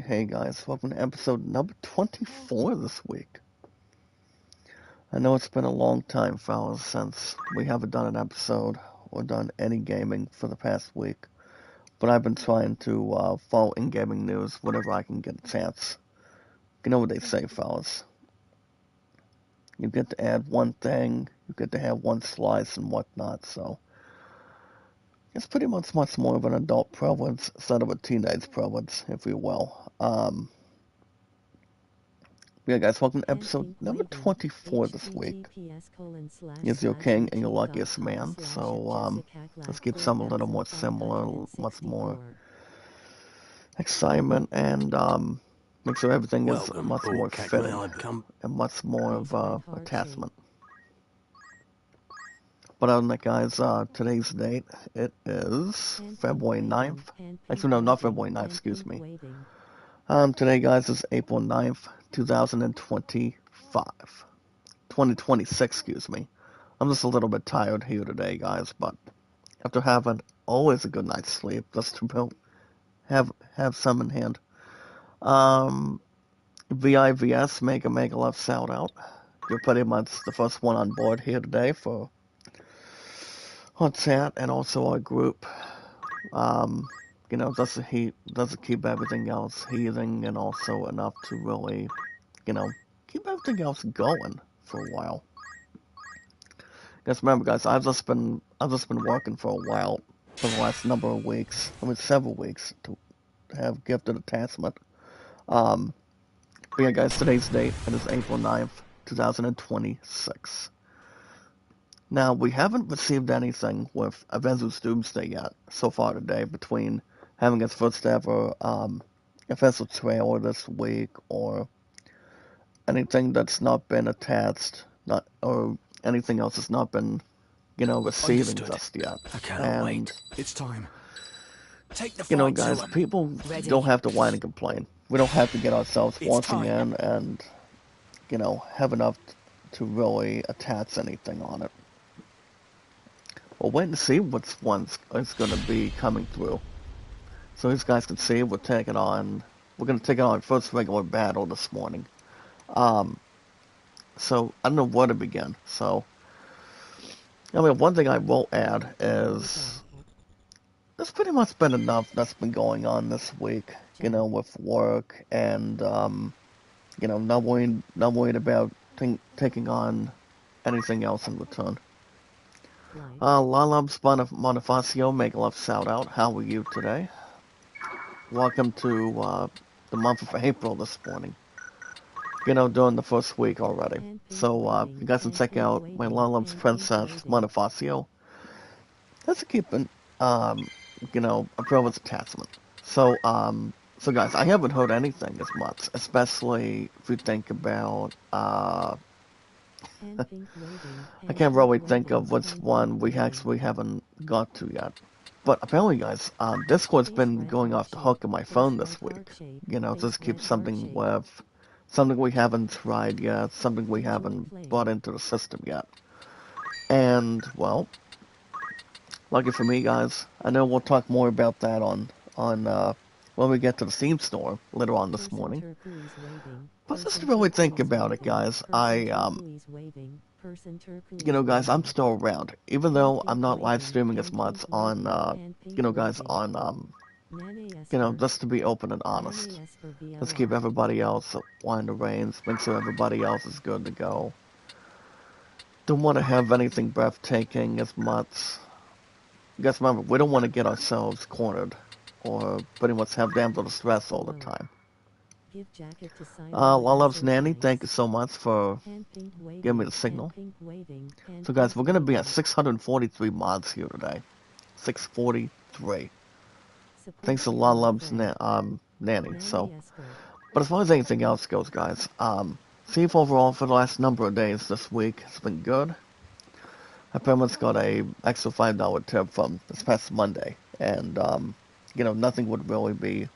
Hey guys, welcome to episode number 24 this week. I know it's been a long time, fellas, since we haven't done an episode or done any gaming for the past week, but I've been trying to follow in-gaming news whenever I can get a chance. You know what they say, fellas. You get to add one thing, you get to have one slice and whatnot, so it's pretty much more of an adult preference instead of a teenage preference, if you will. Yeah, guys, welcome to episode number 24 this week. It's your king and your luckiest man, so let's keep some a little more similar, much more excitement, and make sure everything is much more fitting and much more of attachment. But other than that, guys, today's date, it is February 9th. Actually, no, not February 9th, excuse me. Today, guys, is April 9th, 2025. 2026, excuse me. I'm just a little bit tired here today, guys, but after having always a good night's sleep, just to have some in hand. VIVS, Mega Love shout out. You're pretty much the first one on board here today for our chat and also our group. Doesn't keep everything else heating and also enough to really, keep everything else going for a while. Just remember, guys, I've just been working for a while, for the last number of weeks, several weeks, to have gifted attachment. But yeah, guys, today's date, it is April 9th, 2026. Now, we haven't received anything with Avengers Doomsday yet, so far today, between having its first ever official trailer this week, or anything that's not been attached, or anything else that's not been, receiving just yet. I cannot wait. It's time. Take the guys, people don't have to whine and complain. We don't have to get ourselves launching in and, have enough to really attach anything on it. We'll wait and see which one's is going to be coming through. So these guys can see we're going to take on our first regular battle this morning. So I don't know where to begin. So, one thing I will add is there's pretty much been enough that's been going on this week, with work and, not worried about taking on anything else in return. Lalabs Bonifacio, make a love shout out. How are you today? Welcome to the month of April this morning. During the first week already. So you guys can check out my Lalabs Princess Bonifacio. That's keeping a prevalence attachment. So guys, I haven't heard anything as much, especially if you think about I can't really think of which one we actually haven't got to yet. But apparently, guys, Discord's been going off the hook on my phone this week. Just keep something we haven't tried yet, something we haven't brought into the system yet. And, well, lucky for me, guys, I know we'll talk more about that on when we get to the Steam store later on this morning. But just to really think about it, guys, guys, I'm still around. Even though I'm not live streaming as much on, just to be open and honest. Let's keep everybody else on the reins, make sure everybody else is good to go. Don't want to have anything breathtaking as much. Guys, remember, we don't want to get ourselves cornered, or pretty much have damn little stress all the time. Love's Nanny, thank you so much for giving me the signal. So guys, we're going to be at 643 mods here today. 643. Thanks to Love's Nanny. So, but as far as anything else goes, guys, Steve overall for the last number of days this week has been good. I pretty much got a extra $5 tip from this past Monday, and nothing would really be,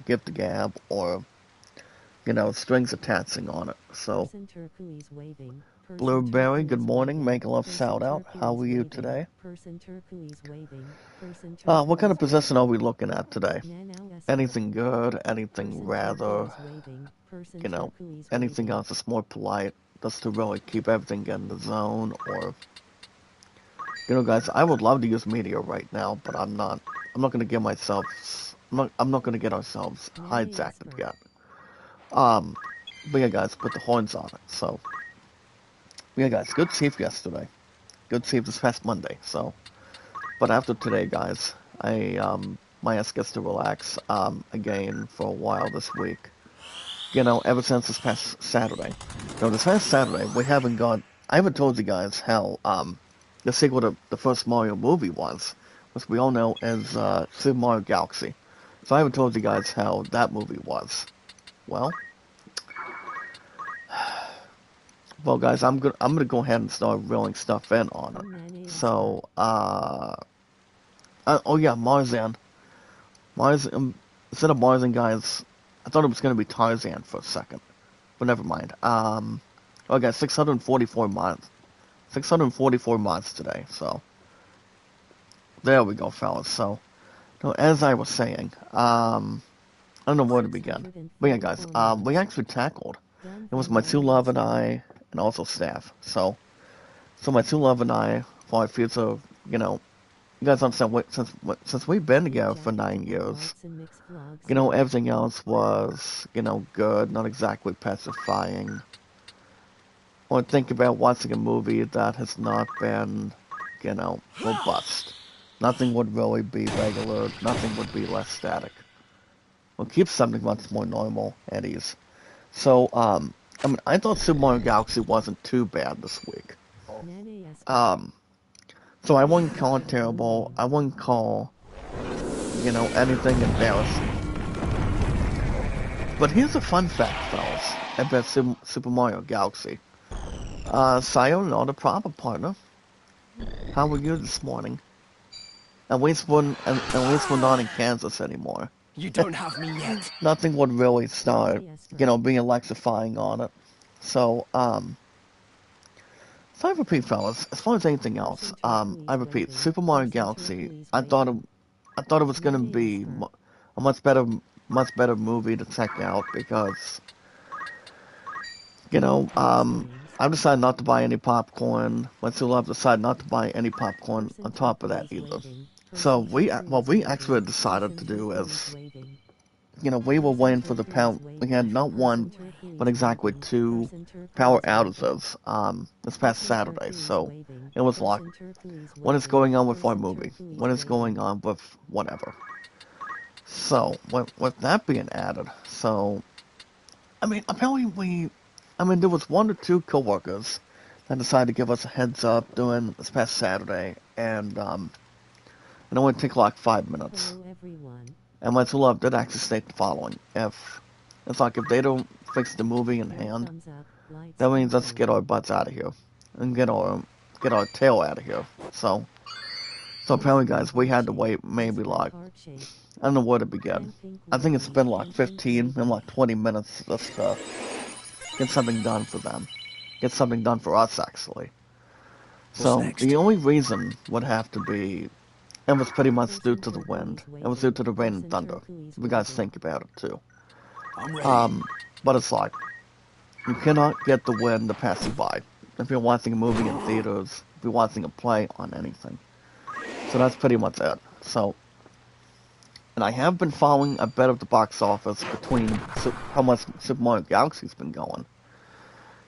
gift to gab or strings attaching on it. So, Blueberry, good morning. Make love shout out. How are you today? What kind of position are we looking at today? Anything good? Anything rather? You know, anything else that's more polite, just to really keep everything in the zone? Or, guys, I would love to use media right now, but I'm not. I'm not gonna get myself. I'm not gonna get ourselves hijacked yet. Um, but yeah, guys, put the horns on it. So, yeah, guys, good save yesterday. Good save this past Monday. So, but after today, guys, my ass gets to relax again for a while this week. Ever since this past Saturday. This past Saturday we haven't got. I haven't told you guys how the sequel to the first Mario movie was, which we all know as Super Mario Galaxy. So I haven't told you guys how that movie was. Well, guys, I'm gonna go ahead and start reeling stuff in on it. So, oh yeah, Marzan. Instead of Marzan, guys, I thought it was gonna be Tarzan for a second, but never mind. I got 644 mods. 644 mods today. So, there we go, fellas. So, as I was saying, I don't know where to begin. But yeah, guys, we actually tackled. It was my two love and I, and also staff. So my two love and I, for our future, you guys understand, since we've been together for 9 years, everything else was, good, not exactly pacifying. Or think about watching a movie that has not been, robust. Nothing would really be regular, nothing would be less static. We'll keep something much more normal at ease. So, I thought Super Mario Galaxy wasn't too bad this week. So I wouldn't call it terrible. I wouldn't call, anything embarrassing. But here's a fun fact, fellas, about Super Mario Galaxy. Sayonara, proper partner. How were you this morning? At least we're not in Kansas anymore. You don't have me yet. Nothing would really start, being electrifying on it. So I repeat, fellas, as far as anything else, I repeat, Super Mario Galaxy, I thought it was gonna be a much better movie to check out because, I decided not to buy any popcorn. My two love decided not to buy any popcorn on top of that either. So what we actually decided to do is, we were waiting for the power. We had not one, but exactly two power outages this past Saturday. So it was like, what is going on with our movie? What is going on with whatever? So with that being added, so apparently there was one or two coworkers that decided to give us a heads up during this past Saturday, and it only took like 5 minutes. And my two love did actually state the following: if they don't fix the movie in hand, that means let's get our butts out of here and get our tail out of here. So apparently, guys, we had to wait maybe like, I don't know where to begin. I think it's been like 15 and like 20 minutes just to get something done for them, get something done for us actually. So the only reason would have to be, it was pretty much due to the wind. It was due to the rain and thunder. You guys think about it too. I'm ready. But it's like, you cannot get the wind to pass you by. If you're watching a movie in theaters, if you're watching a play on anything. So that's pretty much it. So, and I have been following a bit of the box office between how much Super Mario Galaxy's been going.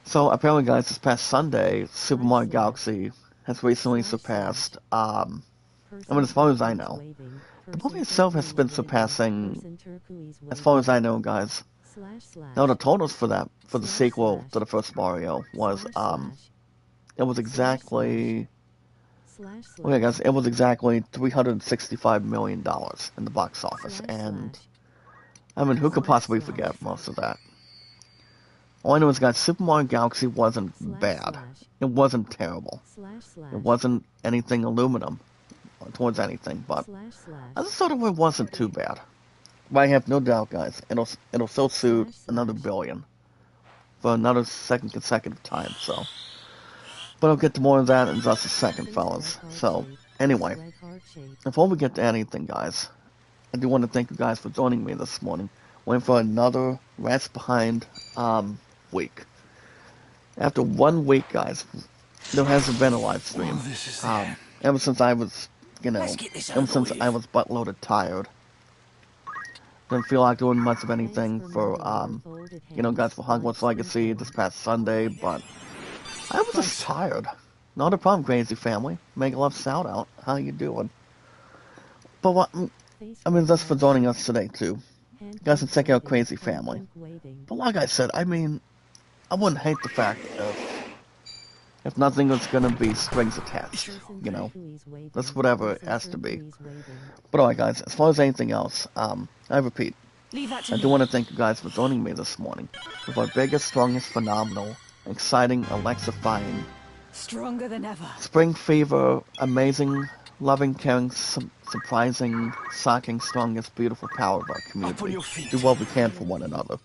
So apparently, guys, this past Sunday, Super Mario Galaxy has recently surpassed, as far as I know, the movie itself has been surpassing, as far as I know, guys. Now the totals for the sequel to the first Mario was, it was exactly, okay guys, it was exactly $365 million in the box office, and, who could possibly forget most of that? All I know is, guys, Super Mario Galaxy wasn't bad. It wasn't terrible. It wasn't anything aluminum towards anything, but I just thought it wasn't too bad. But I have no doubt, guys, it'll still suit another billion for another second consecutive time. So But I'll get to more of that in just a second, fellas. So, anyway, before we get to anything, guys, I do want to thank you guys for joining me this morning. Waiting for another Rats Behind week. After 1 week, guys, there hasn't been a live stream. Ever since I was, ever since I was buttloaded tired. Didn't feel like doing much of anything for, guys, for Hogwarts Legacy this past Sunday, but I was just tired. Not a problem, Crazy Family. Make love shout out. How you doing? But what, that's for joining us today, too. You guys can check out Crazy Family. But like I said, I wouldn't hate the fact if nothing was gonna be strings attached, That's whatever it has to be. But alright, guys, as far as anything else, I repeat, I do want to thank you guys for joining me this morning with our biggest, strongest, phenomenal, exciting, electrifying, stronger than ever, spring fever, amazing, loving, caring, surprising, shocking, strongest, beautiful power of our community. Do what we can for one another.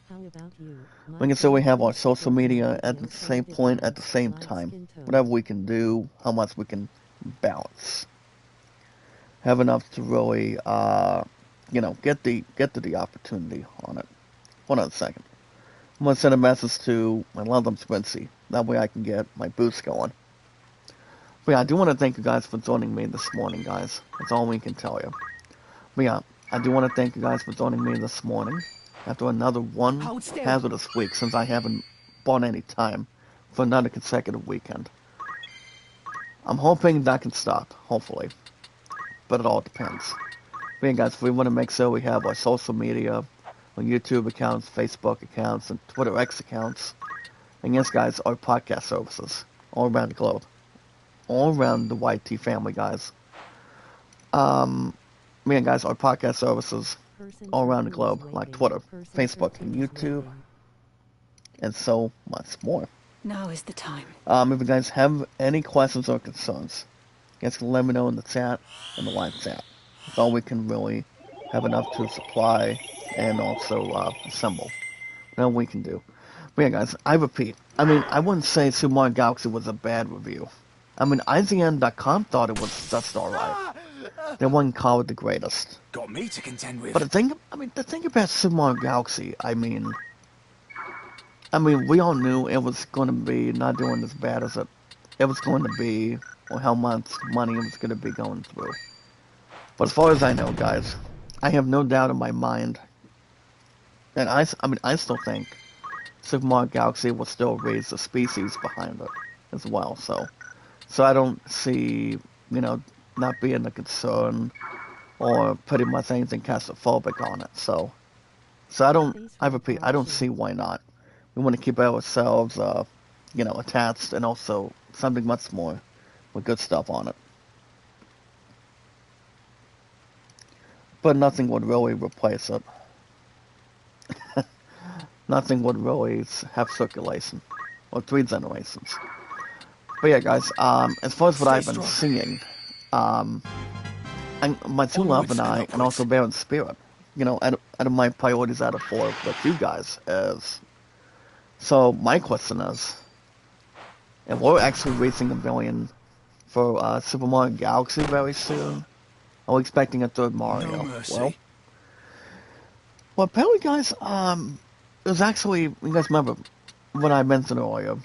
Making sure we have our social media at the same point at the same time. Whatever we can do, how much we can balance. Have enough to really, get the opportunity on it. Hold on a second. I'm going to send a message to my lovely Squincy. That way I can get my boost going. But yeah, I do want to thank you guys for joining me this morning, guys. That's all we can tell you. But yeah, I do want to thank you guys for joining me this morning. After another one hazardous week, since I haven't bought any time for another consecutive weekend. I'm hoping that can stop, hopefully. But it all depends. But yeah, guys, we want to make sure we have our social media, our YouTube accounts, Facebook accounts, and Twitter X accounts. And yes, guys, our podcast services all around the globe. All around the YT family, guys. Guys, our podcast services all around the globe, like Twitter, Facebook, and YouTube, and so much more. Now is the time. If you guys have any questions or concerns, you guys can let me know in the chat, in the live chat. That's all we can really have enough to supply and also assemble. Whatever we can do. But yeah, guys, I repeat. I wouldn't say Super Mario Galaxy was a bad review. IGN.com thought it was just alright. They wouldn't call it the greatest. Got me to contend with. But the thing about Super Mario Galaxy, we all knew it was going to be not doing as bad as it was going to be, or how much money it was going to be going through. But as far as I know, guys, I have no doubt in my mind, and I still think Super Mario Galaxy will still raise the species behind it as well. So I don't see, not being a concern or pretty much anything claustrophobic on it. So I repeat, I don't see why not. We want to keep ourselves, attached, and also something much more with good stuff on it. But nothing would really replace it. Nothing would really have circulation, or 3 generations. But yeah, guys, as far as what I've been seeing, my true love and I, and also Baron Spirit, out of my priorities out of 4 with you guys is, so my question is, if we're actually reaching 1 billion for Super Mario Galaxy very soon, are we expecting a 3rd Mario? No mercy. Well, apparently, guys, it was actually, you guys remember what I mentioned earlier,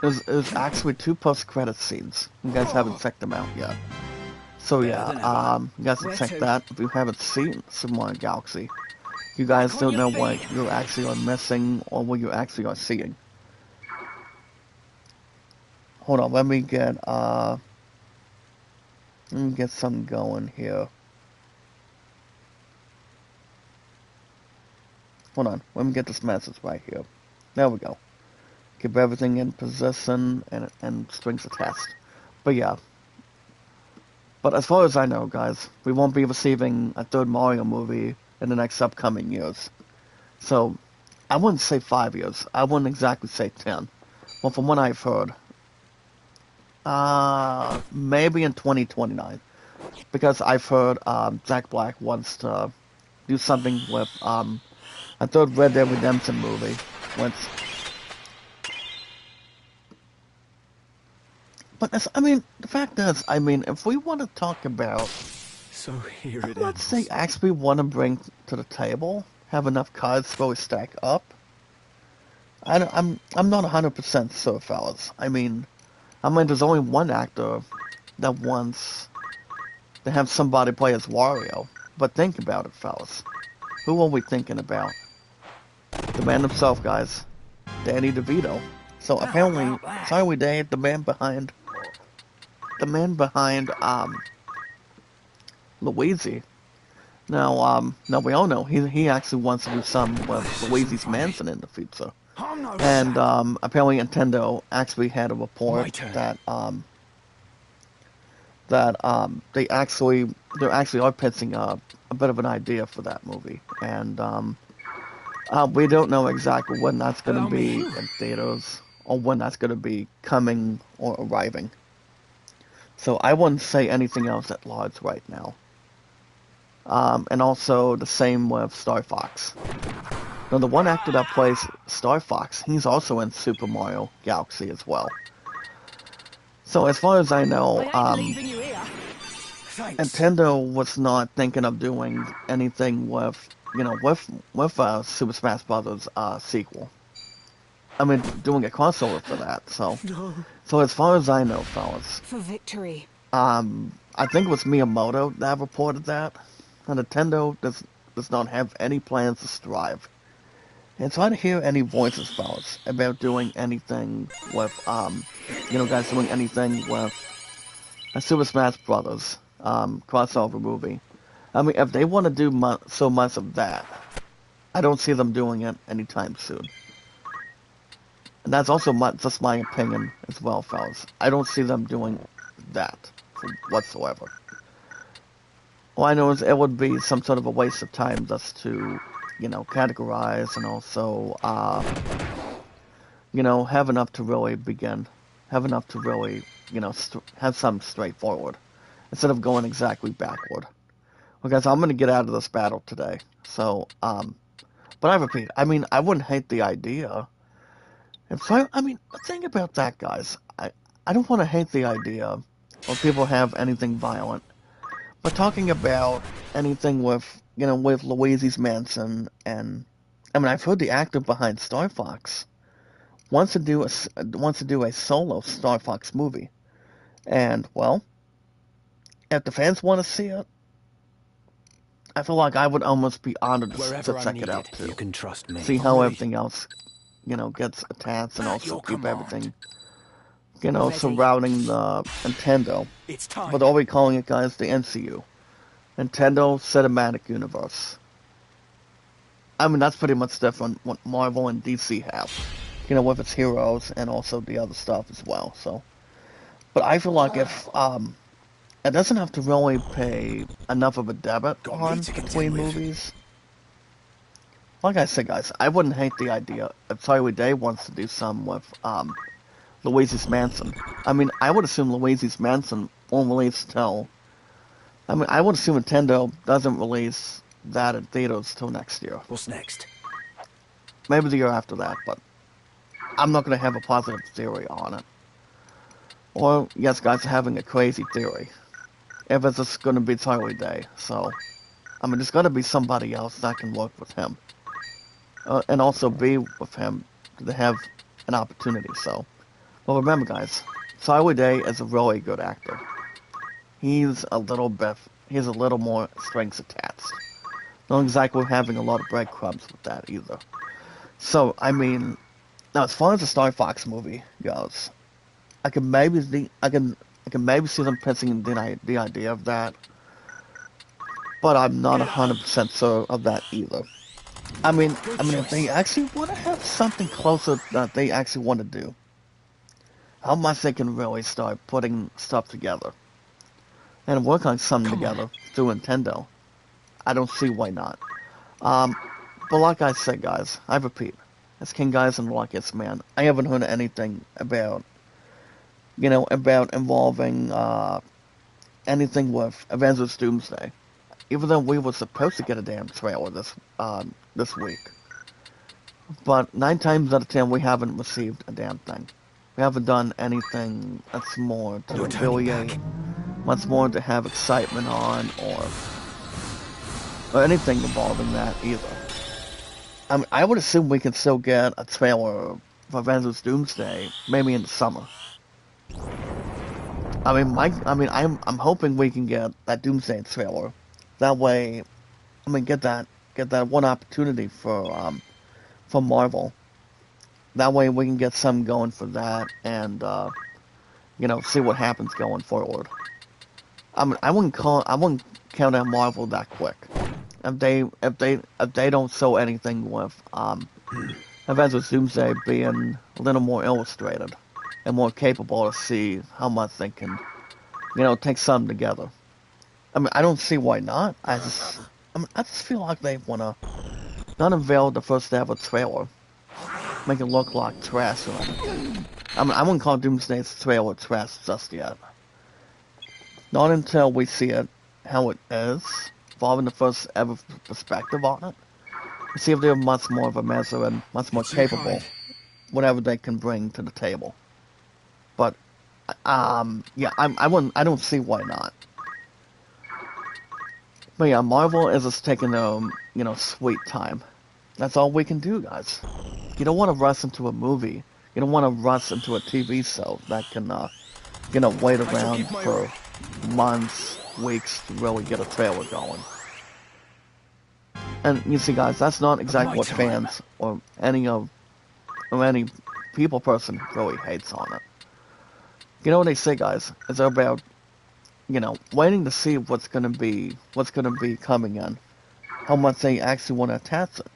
it was actually 2 post-credit scenes. You guys haven't checked them out yet. So yeah, you guys can check that if you haven't seen Super Mario Galaxy. You guys don't know what you actually are missing or what you actually are seeing. Hold on, let me get something going here. Hold on, let me get this message right here. There we go. Keep everything in position and strings attached. But yeah. But as far as I know, guys, we won't be receiving a 3rd Mario movie in the next upcoming years. So, I wouldn't say 5 years. I wouldn't exactly say 10. Well, from what I've heard, maybe in 2029. Because I've heard Jack Black wants to do something with a 3rd Red Dead Redemption movie. But I mean, the fact is, I mean, if we want to talk about, So here it let's say, ends. acts we want to bring to the table, have enough cards to really stack up. I'm not 100% sure, fellas. I mean, there's only one actor that wants to have somebody play as Wario. But think about it, fellas. Who are we thinking about? The man himself, guys. Danny DeVito. So How apparently, about that? Sorry Day, the man behind, Luigi. Now we all know he actually wants to do some with This isn't Luigi's funny. Mansion in the future. I'm no And, sap. apparently Nintendo actually had a My report turn. that they actually are pitching a bit of an idea for that movie. And, we don't know exactly when that's going to Allow me. be in theaters or when that's going to be coming or arriving. So I wouldn't say anything else at large right now. And also the same with Star Fox. Now the one actor that plays Star Fox, he's also in Super Mario Galaxy as well. So as far as I know, I ain't leaving you here. Thanks. Nintendo was not thinking of doing anything with, with Super Smash Bros. Sequel. I mean, doing a crossover for that. So as far as I know, fellas, For victory. I think it was Miyamoto that reported that. And Nintendo does not have any plans to strive. And so I didn't hear any voices, fellas, about doing anything with, guys doing anything with a Super Smash Brothers crossover movie. I mean, if they want to do so much of that, I don't see them doing it anytime soon. And that's also just my opinion as well, fellas. I don't see them doing that whatsoever. All I know is it would be some sort of a waste of time just to, categorize and also, have enough to really begin, have enough to really, have something straightforward instead of going exactly backward. Well, guys, I'm gonna get out of this battle today. So, but I repeat, I mean, I wouldn't hate the idea. I mean, think about that, guys. I don't want to hate the idea of people have anything violent. But talking about anything with, with Luigi's Mansion, and I mean, I've heard the actor behind Star Fox wants to do a solo Star Fox movie, and well, if the fans want to see it, I feel like I would almost be honored to Wherever I'm check it out needed, too. you can trust me. See I'm how ready. everything else, gets attached, and At also your keep command. everything, Ready. surrounding the Nintendo. It's time. But are we calling it, guys, the NCU? Nintendo Cinematic Universe. I mean, that's pretty much different what Marvel and DC have. With its heroes and also the other stuff as well. So, but I feel like if it doesn't have to really pay enough of a debit Got me on to between contend with. movies. Like I said, guys, I wouldn't hate the idea if Tyree Day wants to do some with Luigi's Mansion. I mean, I would assume Luigi's Mansion won't release till. I mean, I would assume Nintendo doesn't release that in theaters till next year. What's next? Maybe the year after that, but I'm not going to have a positive theory on it. Or, yes, guys, having a crazy theory. If it's just going to be Tyree Day, so. I mean, there's got to be somebody else that can work with him. And also be with him to have an opportunity, so. Well, remember, guys, Tyree Day is a really good actor. He's a little more strings attached. Not exactly having a lot of breadcrumbs with that either. So, I mean, now as far as the Star Fox movie goes, I can maybe see them pitching the idea of that, but I'm not 100% sure of that either. I mean, if they actually want to have something closer that they actually want to do, how much they can really start putting stuff together and work on something together through Nintendo. I don't see why not. But like I said, guys, I repeat, as King Guys and the Luckiest Man, I haven't heard anything about, about involving anything with Avengers Doomsday. Even though we were supposed to get a damn trailer this week. But 9 times out of 10, we haven't received a damn thing. We haven't done anything that's more to No turning back. affiliate, much more to have excitement on, or anything involving that either. I mean, I would assume we can still get a trailer for Avengers Doomsday, maybe in the summer. I'm hoping we can get that Doomsday trailer. That way, get that one opportunity for Marvel. That way we can get some going for that, and see what happens going forward. I wouldn't count out Marvel that quick. If they don't show anything with Avengers Doomsday being a little more illustrated and more capable to see how much they can, take something together. I don't see why not. I just feel like they wanna not unveil the first ever trailer, make it look like trash or anything. I wouldn't call Doomsday's trailer trash just yet. Not until we see it how it is, following the first ever perspective on it. See if they're much more of a measure and much more capable, whatever they can bring to the table. But yeah, I don't see why not. But yeah, Marvel is just taking their, sweet time. That's all we can do, guys. You don't want to rush into a movie. You don't want to rush into a TV show that can, wait around for months, weeks to really get a trailer going. And you see, guys, that's not exactly what fans or any people person really hates on it. You know what they say, guys? It's about, waiting to see what's gonna be coming in, how much they actually want to attach it.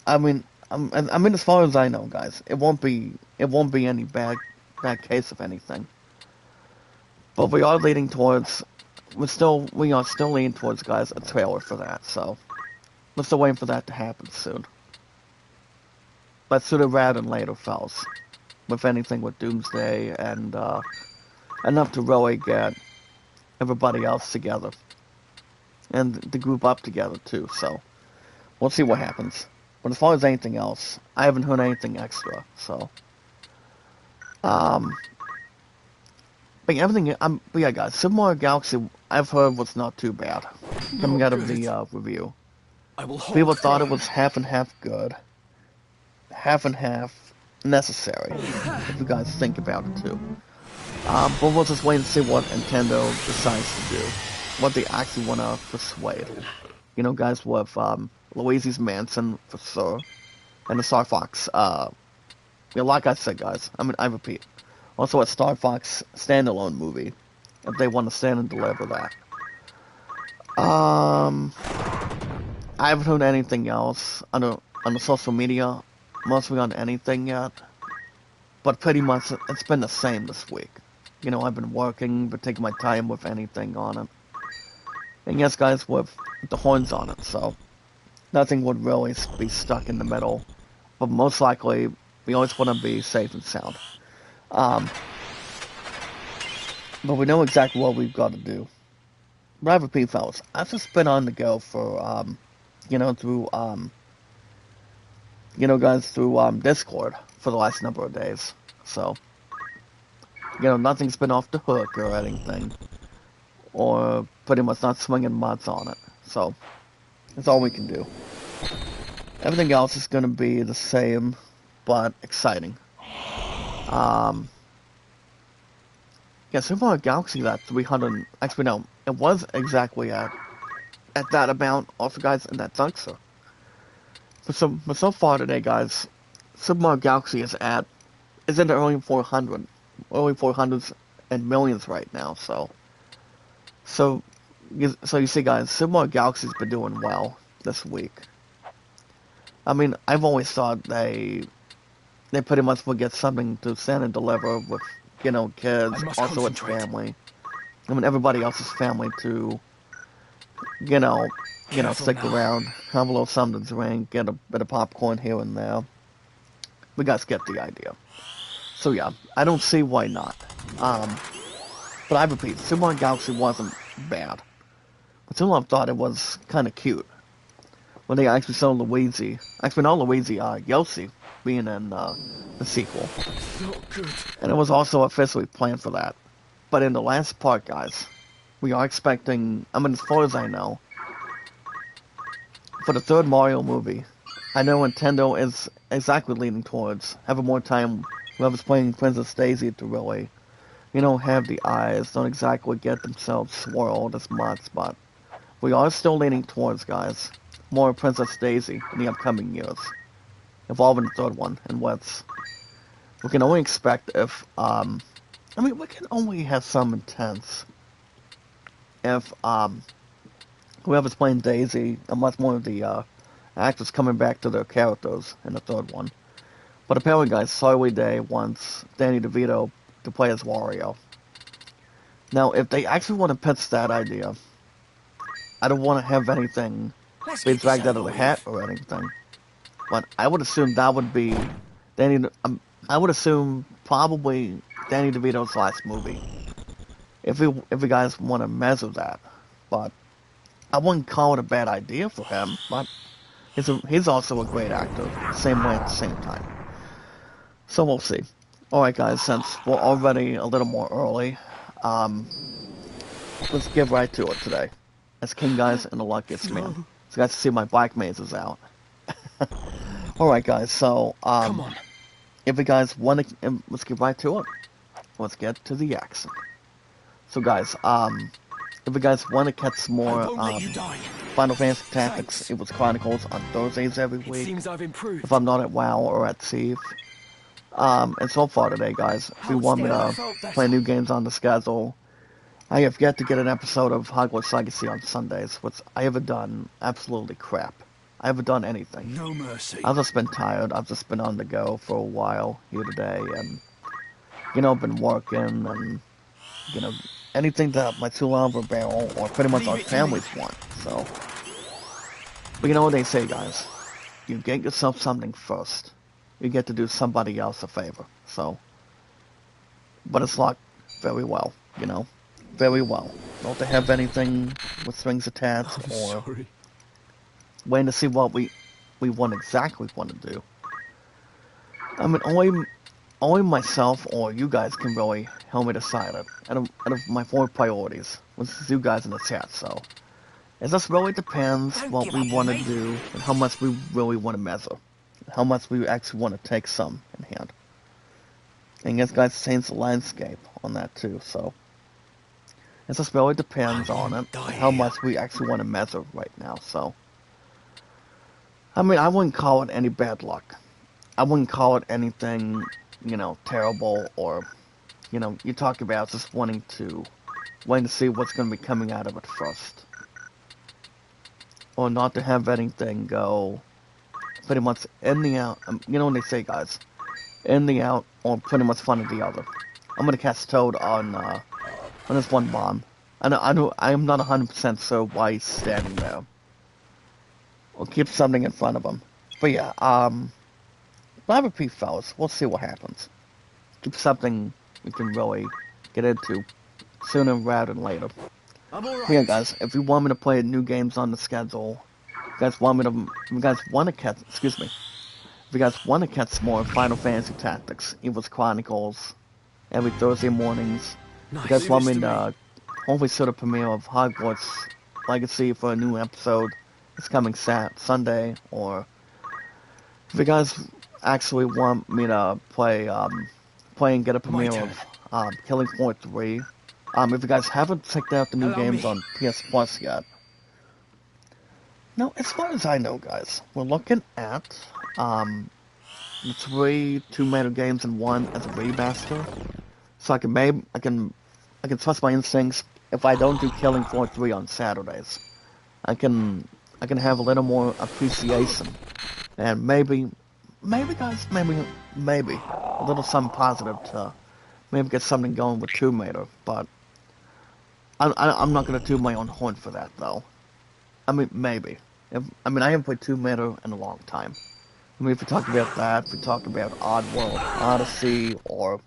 As far as I know, guys, it won't be any bad case of anything. But we are leading towards, we are still leaning towards, guys, a trailer for that. So we're still waiting for that to happen soon. But sooner rather than later, fellas. With anything with Doomsday and enough to really get everybody else together and the group up together too. So we'll see what happens. But as far as anything else, I haven't heard anything extra. So but yeah, guys, Super Mario Galaxy I've heard was not too bad coming out of the review. People thought it was half and half good, half and half necessary, if you guys think about it too. But we'll just wait and see what Nintendo decides to do, what they actually want to persuade. Guys, with Luigi's Mansion for sure, and the Star Fox. Like I said, guys, I repeat. Also, a Star Fox standalone movie, if they want to stand and deliver that. I haven't heard anything else on the social media, mostly on anything yet. But pretty much, it's been the same this week. I've been working, but taking my time with anything on it. And yes, guys, with the horns on it, so nothing would really be stuck in the middle. But most likely, we always want to be safe and sound. But we know exactly what we've got to do. But I repeat, fellas, I've just been on the go for, through, guys, through Discord for the last number of days. So, nothing's been off the hook or anything. Or pretty much not swinging mutts on it. So, that's all we can do. Everything else is going to be the same, but exciting. Yeah, Super Mario Galaxy got 300. Actually, no, it was exactly at that amount. Also, guys, in that juncture. But so far today, guys, Super Mario Galaxy is in the early 400s and millions right now. So you see, guys, Super Mario Galaxy's been doing well this week. I've always thought they pretty much would get something to send and deliver with, kids, also its family. Everybody else's family to, stick around, have a little something to drink, get a bit of popcorn here and there. We guys get the idea. So yeah, I don't see why not. But I repeat, Super Mario Galaxy wasn't bad. But some of them thought it was kind of cute. When they actually saw Luigi, Yoshi being in the sequel. Not good. And it was also officially planned for that. But in the last part, guys, we are expecting, I mean, as far as I know, for the third Mario movie, I know Nintendo is exactly leaning towards having more time whoever's playing Princess Daisy to really, you know, have the eyes, don't exactly get themselves swirled as much, but we are still leaning towards, guys, more Princess Daisy in the upcoming years, involving the third one, and what's we can only expect if, I mean, we can only have some intense if, whoever's playing Daisy, and much more of the, actors coming back to their characters in the third one. But apparently, guys, Sorry Day wants Danny DeVito to play as Wario. Now, if they actually want to pitch that idea, I don't want to have anything be dragged out of the hat or anything. But I would assume that would be Danny. I would assume probably Danny DeVito's last movie. If you guys want to measure that, but I wouldn't call it a bad idea for him. But he's also a great actor, same way at the same time. So we'll see. All right, guys. Since we're already a little more early, let's get right to it today. As King Guys and the Luckiest Man. So you guys see my black maze is out. Alright guys, so Come on. if you guys want to, let's get right to it. Let's get to the action. So guys, if you guys want to catch some more Final Fantasy Tactics, it was Chronicles on Thursdays every week. Seems I've improved. If I'm not at WoW or at Thief. And so far today, guys, if you want me to play new games on the schedule, I have yet to get an episode of Hogwarts Legacy on Sundays, which I haven't done absolutely crap. I haven't done anything. No mercy. I've just been tired. I've just been on the go for a while here today, and, you know, been working, and, you know, anything that my two Oliver Barrel, or pretty much our families want, so. But you know what they say, guys. You get yourself something first. You get to do somebody else a favor, so. But it's locked very well, you know. Very well. Don't to have anything with strings attached, or waiting to see what we exactly want to do. I mean, only myself or you guys can really help me decide it. Out of my 4 priorities, which is you guys in the chat. So it just really depends what we want to do and how much we really want to measure, how much we actually want to take some in hand. And yes, guys, change the landscape on that too. So. It just really depends on it, how much we actually want to measure right now, so. I mean, I wouldn't call it any bad luck. I wouldn't call it anything, you know, terrible, or, you know, you talk about just waiting to see what's going to be coming out of it first. Or not to have anything go pretty much in the out, you know what they say, guys, in the out, or pretty much fun of the other. I'm going to cast Toad on this one bomb. I know, I am not 100% sure why he's standing there. We'll keep something in front of him. But yeah, but I repeat, fellas, we'll see what happens. Keep something we can really get into sooner rather than later. But yeah, guys, if you want me to play new games on the schedule, if you guys want to catch, excuse me, if you guys want to catch some more Final Fantasy Tactics, Ivalice Chronicles, every Thursday mornings, if you guys want me to hopefully see the premiere of Hogwarts Legacy for a new episode, it's coming Sunday, or if you guys actually want me to play and get a premiere of Killing Floor 3, if you guys haven't checked out the new games on PS Plus yet. Now, as far as I know, guys, we're looking at the 3 Tomb Raider games in one as a remaster. So I can trust my instincts. If I don't do Killing Floor 3 on Saturdays, I can have a little more appreciation, and maybe guys, maybe a little something positive to maybe get something going with Tomb Raider. But I'm not gonna toot my own horn for that though. I mean, maybe. I haven't played Tomb Raider in a long time. I mean, if we talk about that, if we talk about Oddworld, Odyssey, or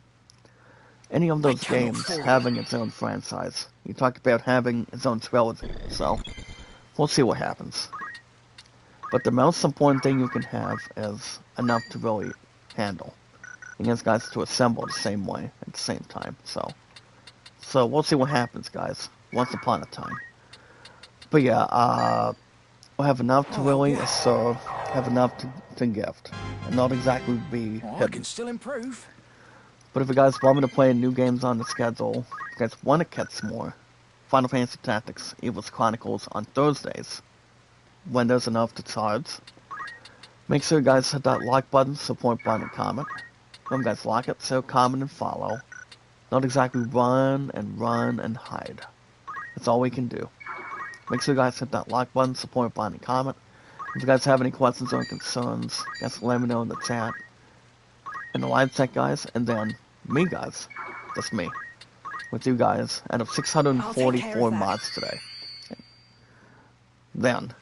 any of those games having its own franchise. You talk about having its own trilogy, so we'll see what happens. But the most important thing you can have is enough to really handle. He gets guys to assemble the same way at the same time. So we'll see what happens, guys. Once upon a time. But yeah, we'll have enough to really serve, have enough to gift, and not exactly be I hidden. can still improve. But if you guys want me to play new games on the schedule, if you guys want to catch more Final Fantasy Tactics Ivalice Chronicles on Thursdays, when there's enough to charge, make sure you guys hit that like button, support button, and comment. Remember guys, like it, share, comment, and follow. Not exactly run and hide. That's all we can do. Make sure you guys hit that like button, support button, and comment. If you guys have any questions or concerns, guys let me know in the chat. In the live chat, guys, and then me, guys. Just me. With you guys, out of 644 mods today. Then,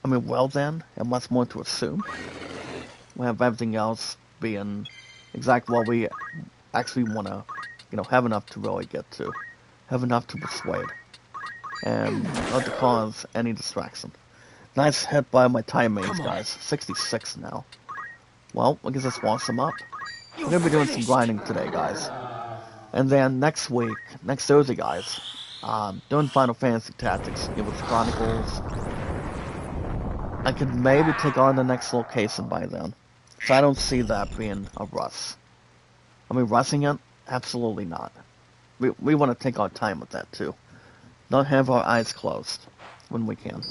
and much more to assume, we have everything else being exactly what we actually want to, have enough to really get to. Have enough to persuade. And not to cause any distraction. Nice hit by my time mates, guys. 66 now. Well, I guess let's wash them up. We're going to be doing some grinding today, guys. And then next week, next Thursday, guys, doing Final Fantasy Tactics, Ivalice Chronicles. I could maybe take on the next location by then. So I don't see that being a rush. Rushing it? Absolutely not. We want to take our time with that, too. Not have our eyes closed when we can.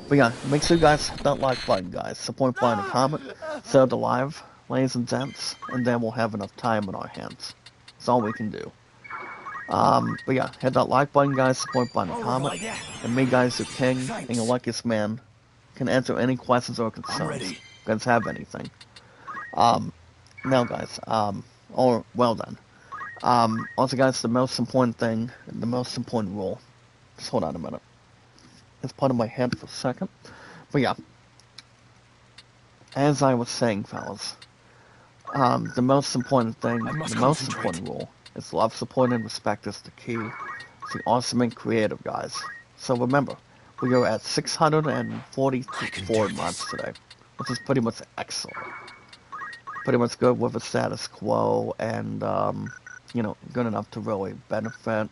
But yeah, make sure you guys hit that like button, guys. Support button and comment. Serve the live, ladies and gents. And then we'll have enough time in our hands. That's all we can do. But yeah, hit that like button, guys. Support button and comment. And me, guys, your king and your luckiest man, can answer any questions or concerns. If you guys have anything. Now, guys, well then. Also, guys, the most important thing, the most important rule. Just hold on a minute. It's part of my head for a second. But yeah. As I was saying, fellas, the most important thing, the most important rule is love, support, and respect is the key. It's the awesome and creative, guys. So remember, we are at 644 mods today, which is pretty much excellent. Pretty much good with the status quo, and, good enough to really benefit.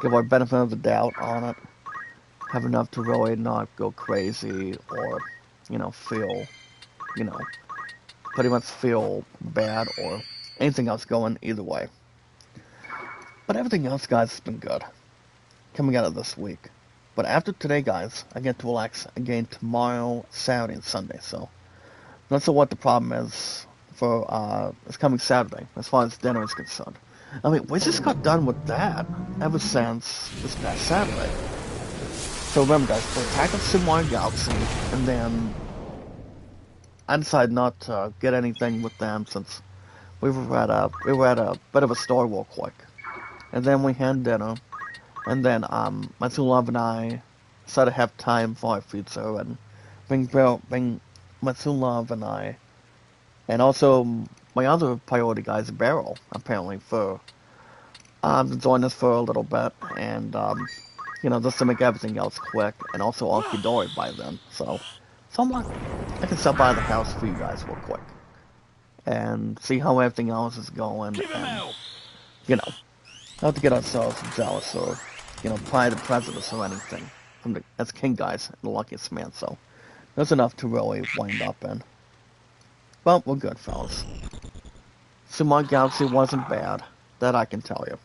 Give our benefit of the doubt on it. Have enough to really not go crazy or, feel, pretty much feel bad or anything else going either way. But everything else, guys, has been good. Coming out of this week. But after today, guys, I get to relax again tomorrow, Saturday, and Sunday. So, not sure what the problem is for this coming Saturday, as far as dinner is concerned. We just got done with that ever since this past Saturday. So remember, guys, we're attacking Super Mario Galaxy, and then I decided not to get anything with them since we were at a bit of a store real quick. And then we had dinner, and then my two love and I decided to have time for our future and bring my two love and I, and also my other priority guys, Barrel, apparently, for to join us for a little bit, and just to make everything else quick, and also Alkidori by then. So I'm like, I can step by the house for you guys real quick and see how everything else is going, and not to get ourselves jealous or pride and prejudice or anything as king guys, the luckiest man. So there's enough to really wind up in. Well, we're good, fellas. Super Mario Galaxy wasn't bad, that I can tell you.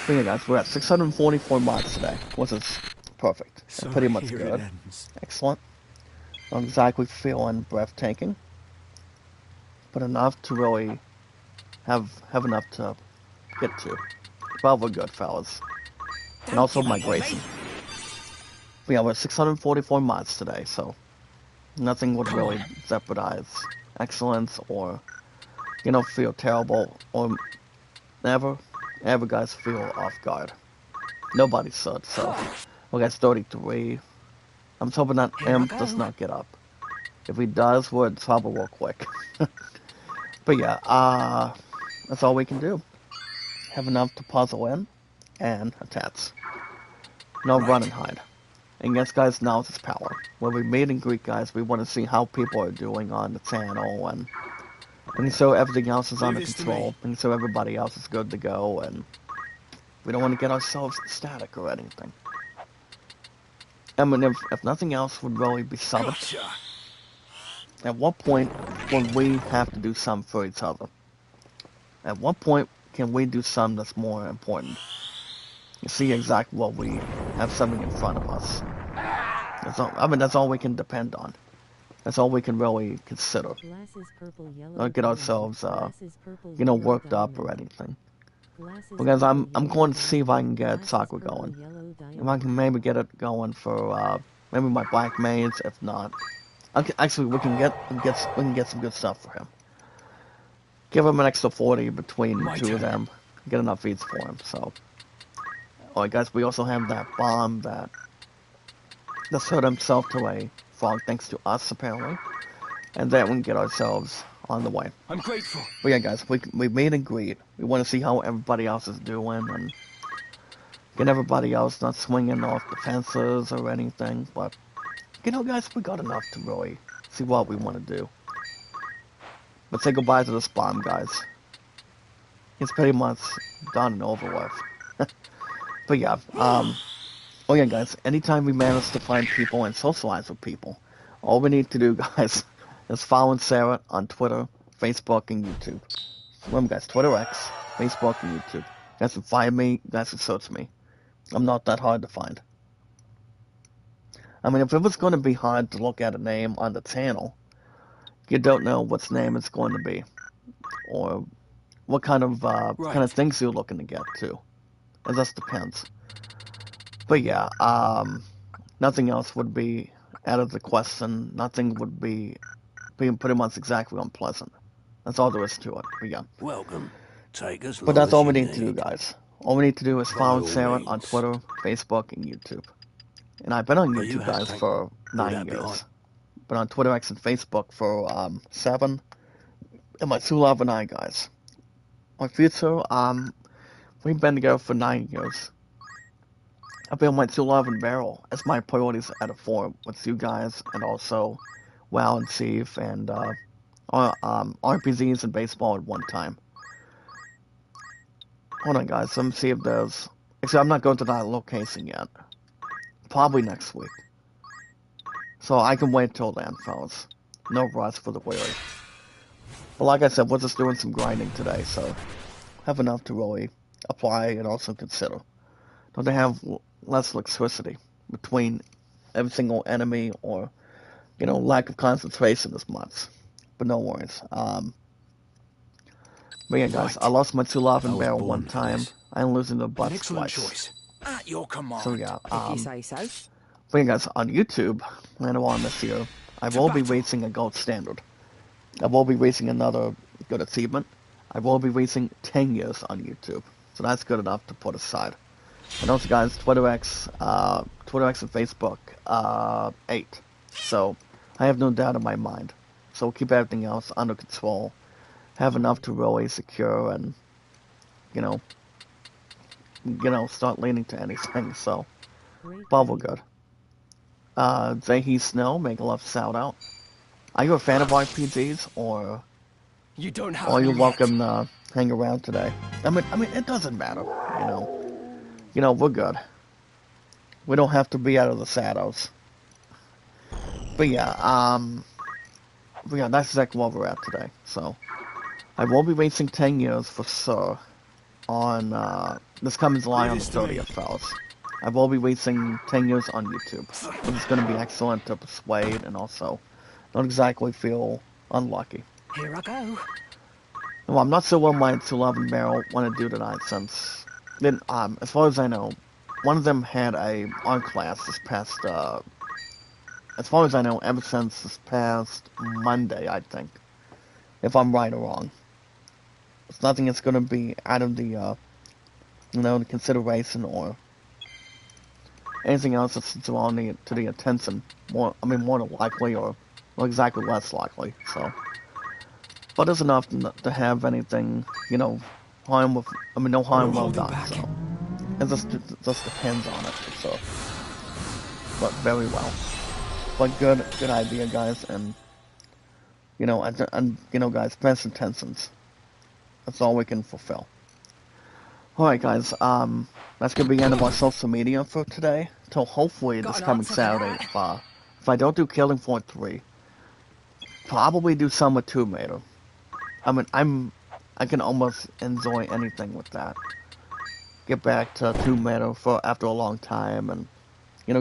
But yeah, guys, we're at 644 mods today, which is perfect. So pretty much good. Excellent. Not exactly feeling breathtaking, but enough to really have enough to get to. Well, we're good, fellas. And also migration. But yeah, we're at 644 mods today, so nothing would really jeopardize excellence or, feel terrible or ever guys feel off guard. Nobody should, so we got 33. I'm hoping that Imp does not get up. If he does, we're in trouble real quick. But yeah, that's all we can do. Have enough to puzzle in and attach. No run and hide. And yes, guys, now it's power. When we meet and greet, guys, we want to see how people are doing on the channel, and so everything else is under control, and so everybody else is good to go, and we don't want to get ourselves static or anything. I mean, if nothing else would really be subbed, Gotcha. at what point would we have to do something for each other? At what point can we do something that's more important? You see exactly what we have something in front of us. That's all, I mean, that's all we can depend on. That's all we can really consider. Not get ourselves, worked up or anything. Because I'm going to see if I can get soccer going. If I can maybe get it going for maybe my black maids. If not, actually we can get some good stuff for him. Give him an extra 40 between the two of them. Get enough feeds for him. So, alright, guys. We also have that bomb that's hurt himself to a frog, thanks to us apparently, and then we can get ourselves on the way. I'm grateful. But yeah, guys, we meet and greet. We want to see how everybody else is doing and get everybody else not swinging off the fences or anything. But guys, we got enough to really see what we want to do. But say goodbye to this bomb, guys. It's pretty much done and over with. But yeah, oh yeah, guys, anytime we manage to find people and socialize with people, all we need to do, guys, is follow Sarah on Twitter, Facebook, and YouTube. Remember, guys, Twitter X, Facebook, and YouTube. You guys can find me, you guys can search me. I'm not that hard to find. I mean, if it was going to be hard to look at a name on the channel, you don't know what name it's going to be, or what kind of things you're looking to get to. It just depends. But yeah, nothing else would be out of the question. Nothing would be pretty much exactly unpleasant. That's all there is to it. But yeah. Welcome. Take us. But that's all we need to do, guys. All we need to do is follow Sarah on Twitter, Facebook, and YouTube. And I've been on YouTube, guys, for 9 years. Been on Twitter, X, and Facebook for 7. And my true love and I, guys. My future, we've been together for 9 years. I've been on my true love and barrel as my priorities at a 4 with you guys, and also WoW and Steve, and RPGs and baseball at one time. Hold on, guys. Let me see if there's... Actually, I'm not going to that location yet. Probably next week. So I can wait till then, fellas. No rush for the weary. But like I said, we're just doing some grinding today, so have enough to really apply and also consider. Don't they have less electricity between every single enemy, or, lack of concentration this month? But no worries. But yeah, guys, I lost my true love and barrel one time. I'm losing the butt twice. At your command. So yeah, If you say so. but yeah, guys, on YouTube, later on this year, I will be reaching a gold standard. I will be reaching another good achievement. I will be reaching 10 years on YouTube. So that's good enough to put aside. And also, guys, Twitter X and Facebook, 8. So I have no doubt in my mind. So we'll keep everything else under control. Have enough to really secure and, start leaning to anything. So, but we're good. Zahi Snow, make a love shout out. Are you a fan of RPGs, or you don't have are you welcome to hang around today? I mean, it doesn't matter, we're good. We don't have to be out of the shadows. But yeah, that's exactly what we're at today. So, I will be racing 10 years for sure on, this coming July on the 30th, fellas. I will be racing 10 years on YouTube, which is going to be excellent to persuade and also not exactly feel unlucky. Here I go. Well, I'm not sure what my true love and barrel want to do tonight, since then, as far as I know, one of them had a art class this past, as far as I know, ever since this past Monday, I think, if I'm right or wrong. It's nothing that's going to be out of the, the consideration or anything else that's drawn to the attention, more than likely, or exactly less likely, so. But it's enough to have anything, no harm well done, so. It just depends on it, so. but very well. But good idea, guys, and guys, best intentions. That's all we can fulfill. All right, guys. That's gonna be the end of our social media for today. Till hopefully Got this an coming answer for Saturday. that. If I don't do Killing Floor 3, probably do some with Tomb Raider. I mean, I can almost enjoy anything with that. Get back to Tomb Raider for after a long time, and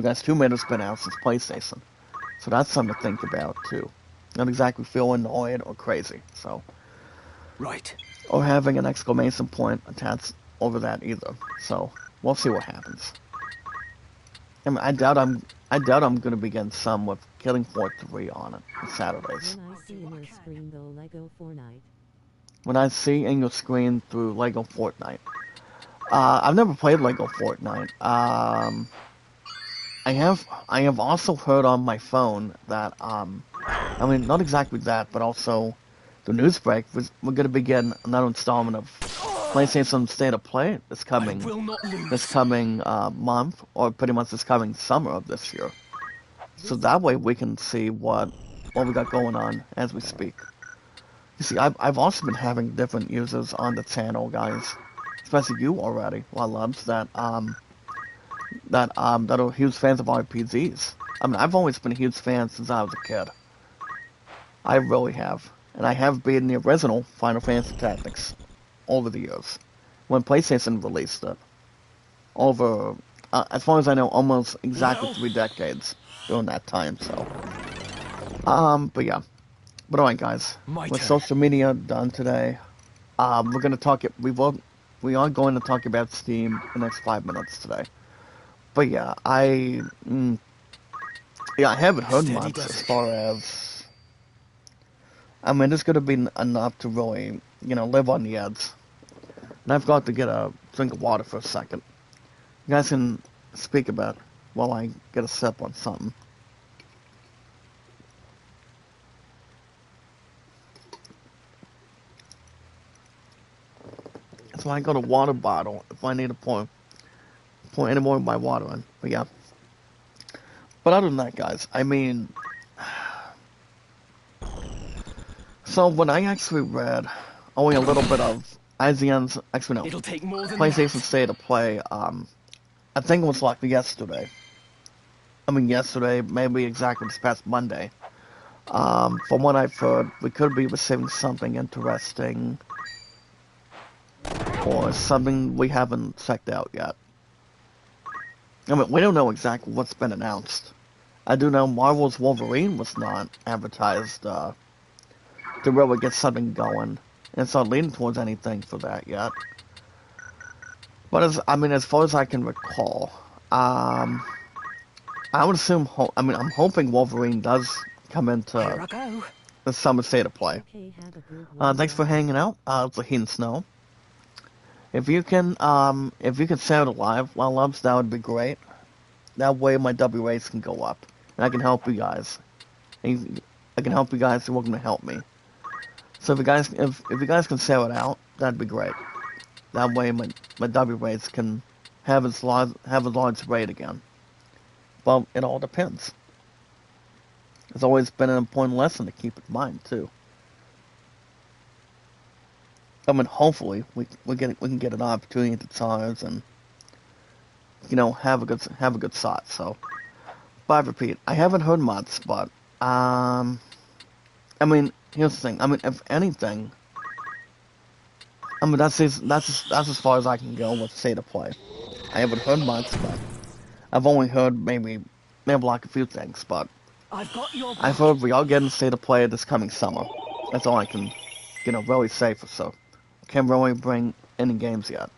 guys, Tomb Raider's been out since PlayStation, so that's something to think about too. Not exactly feel annoyed or crazy, so Right. or having an exclamation point attached over that either. So we'll see what happens. I mean, I doubt I'm gonna be getting some with Killing Floor 3 on it on Saturdays. When I see in your screen though Lego Fortnite. When I see in your screen through Lego Fortnite. I've never played Lego Fortnite. I have also heard on my phone that I mean, not exactly that, but also the news break we're gonna begin another installment of PlayStation State of Play this coming month, or pretty much this coming summer of this year. So that way we can see what we got going on as we speak. You see, I've also been having different users on the channel, guys, especially you already, loves that are huge fans of RPGs. I mean, I've always been a huge fan since I was a kid. I really have, and I have beaten the original Final Fantasy Tactics over the years when PlayStation released it. Over, as far as I know, almost exactly 3 decades during that time. So, but yeah. But alright, guys, with social media done today, we're gonna talk. We are going to talk about Steam the next 5 minutes today. But yeah, I haven't heard much as far as. I mean, it's gonna be enough to really, live on the edge. And I've got to get a drink of water for a second. You guys can speak about it while I get a sip on something. So I got a water bottle if I need to pour any more of my water in. But yeah. But other than that, guys, I mean, so when I actually read only a little bit of IGN's, actually no, PlayStation State of Play, I think it was like yesterday. I mean yesterday, maybe exactly this past Monday. From what I've heard, we could be receiving something interesting, or something we haven't checked out yet. I mean, we don't know exactly what's been announced. I do know Marvel's Wolverine was not advertised to really get something going, and it's not leaning towards anything for that yet. But as far as I can recall, I would assume. I'm hoping Wolverine does come into the Summer State of Play. Thanks for hanging out. It's a Heat Snow. If you can say it live, loves, that would be great. That way my WAs can go up, and I can help you guys. And I can help you guys who are going to help me. So if you guys can say it out, that'd be great. That way my WAs can have its large rate again. Well, it all depends. It's always been an important lesson to keep in mind too. I mean, hopefully we can get an opportunity to charge and have a good shot. So, but I repeat, I haven't heard much, but I mean, here's the thing. I mean, if anything, I mean that's as far as I can go with State of Play. I haven't heard much, but I've only heard maybe like a few things. But I've heard we are getting State of Play this coming summer. That's all I can really say for so. Can't really bring any games yet.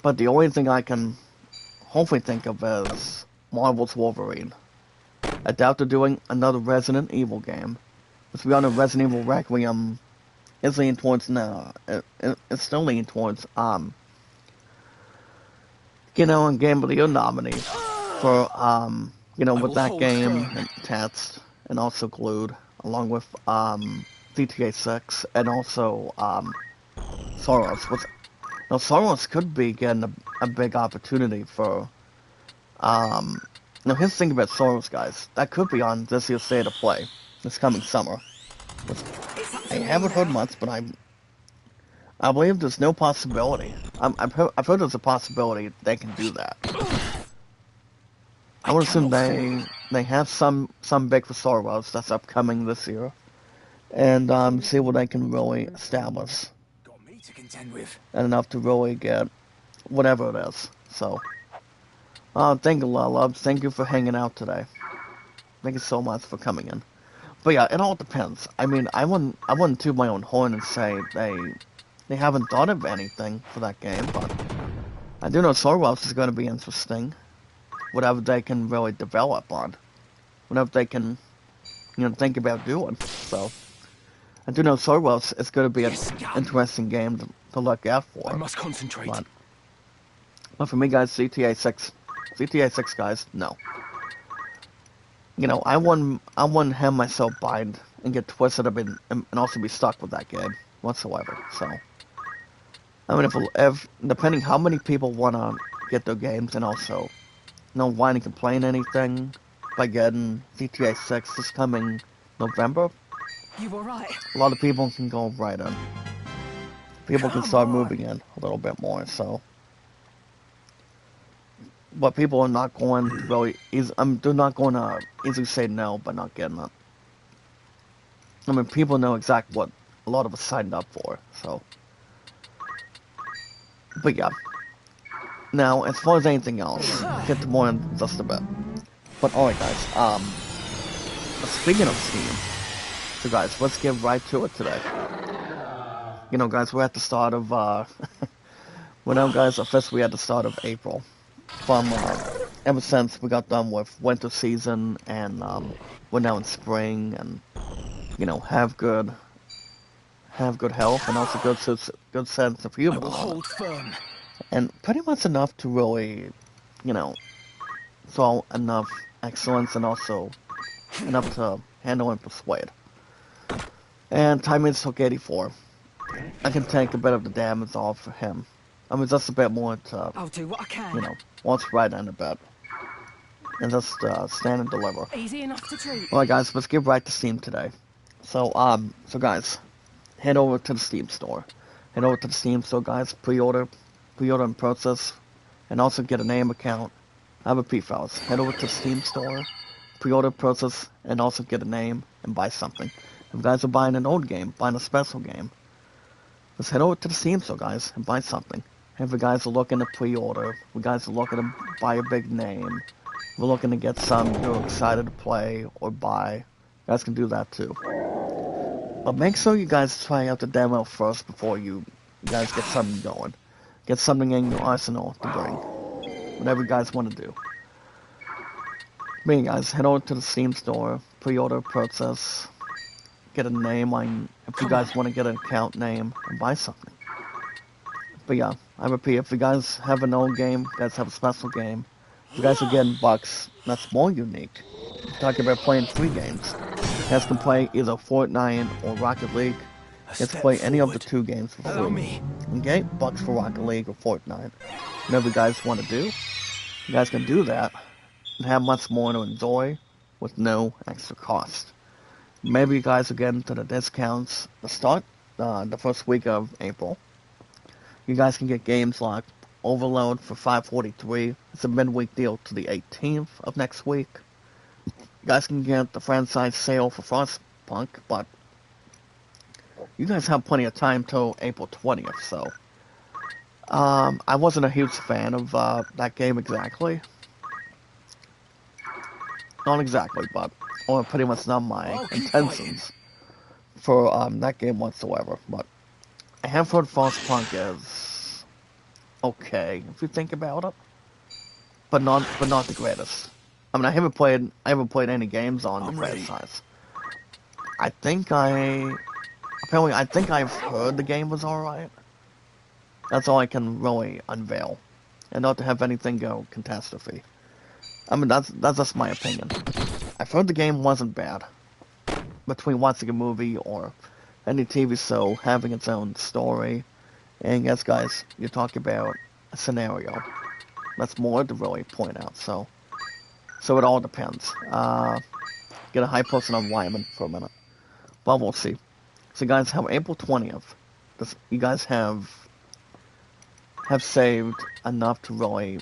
But the only thing I can hopefully think of is Marvel's Wolverine. I doubt they're doing another Resident Evil game. Because we all know Resident Evil Requiem is leaning towards now. It's still leaning towards a Game of the Year nominee for with that game and attached and also glued along with GTA 6 and also Soros. Now Soros could be getting a big opportunity for Now, here's the thing about Soros, guys. That could be on this year's State of Play, this coming summer. I haven't heard much, but I believe there's no possibility. I've heard there's a possibility they can do that. I would assume they have some big for Soros that's upcoming this year, and see what they can really establish, Got me to contend with. and enough to really get whatever it is. So, thank you, love. Thank you for hanging out today. Thank you so much for coming in. But yeah, it all depends. I mean, I wouldn't toot my own horn and say they haven't thought of anything for that game, but I do know Soros is going to be interesting. Whatever they can really develop on, whatever they can, think about doing. So, I do know Soros is going to be an interesting game to look out for. I must concentrate. But for me, guys, GTA 6, guys, no. I wouldn't have myself bind and get twisted up and also be stuck with that game whatsoever. So, I mean, if depending how many people want to get their games and also no whine and complain anything by getting GTA 6 this coming November, You were right. a lot of people can go right in. People can start moving in a little bit more, so. But people are not going to really they're not going to easily say no by not getting it. I mean, people know exactly what a lot of us signed up for, so. But yeah. Now, as far as anything else, get to more in just a bit. But alright, guys. Speaking of Steam, so guys, let's get right to it today. Guys, we're at the start of we're now, guys, officially at the start of April. From ever since we got done with winter season and we're now in spring and have good health and also good sense of humor. I will hold firm. And pretty much enough to really, show enough excellence and also enough to handle and persuade. And timing took 84. I can take a bit of the damage off for him. I mean, just a bit more to, I'll do what I can. once right in a bit. And just stand and deliver. Easy enough to treat. Alright, guys, let's get right to Steam today. So guys, head over to the Steam store. Head over to the Steam store, guys, pre-order in process, and also get a name account. Have a P-Files. Head over to the Steam store, pre-order process, and also get a name and buy something. If you guys are buying an old game, buying a special game, let's head over to the Steam store, guys, and buy something. If you guys are looking to pre-order, if you guys are looking to buy a big name, if you're looking to get some you're excited to play or buy, you guys can do that too. But make sure you guys try out the demo first before you guys get something going. Get something in your arsenal to bring. Whatever you guys want to do. But guys, head over to the Steam store, pre-order process, get a name line if you guys want to get an account name and buy something. But yeah, I repeat, if you guys have an old game, you guys have a special game, if you guys are getting bucks, that's more unique. You're talking about playing free games. You guys can play either Fortnite or Rocket League. You guys can play any of the two games for free. Okay, bucks for Rocket League or Fortnite. Whatever you guys want to do, you guys can do that and have much more to enjoy with no extra cost. Maybe you guys will get into the discounts to start the first week of April. You guys can get games like Overload for $5.43. It's a midweek deal to the 18th of next week. You guys can get the franchise sale for Frostpunk, but you guys have plenty of time till April 20th, so I wasn't a huge fan of that game exactly. Not exactly, but pretty much not my intentions for that game whatsoever. But I have heard Frostpunk is okay if you think about it, but not the greatest. I mean, I haven't played any games on the franchise. I think I've heard the game was alright. That's all I can really unveil, and not to have anything go catastrophe. I mean, that's just my opinion. I've heard the game wasn't bad. Between watching a movie or any TV show having its own story, and yes, guys, you're talking about a scenario. That's more to really point out. So So it all depends. Get a high person on Wyman for a minute. But we'll see. So guys, have April 20th. You guys have saved enough to really,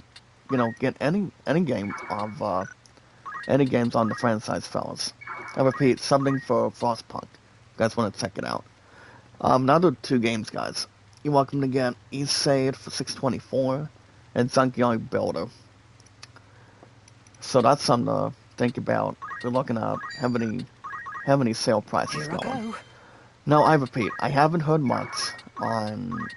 get any game of any games on the franchise, fellas. I repeat, something for Frostpunk. You guys want to check it out. Now there are 2 games, guys. You're welcome to get East Side for $6.24 and Junkyard Builder. So that's something to think about. We're looking at have any sale prices Here I going. go. Now I repeat, I haven't heard much on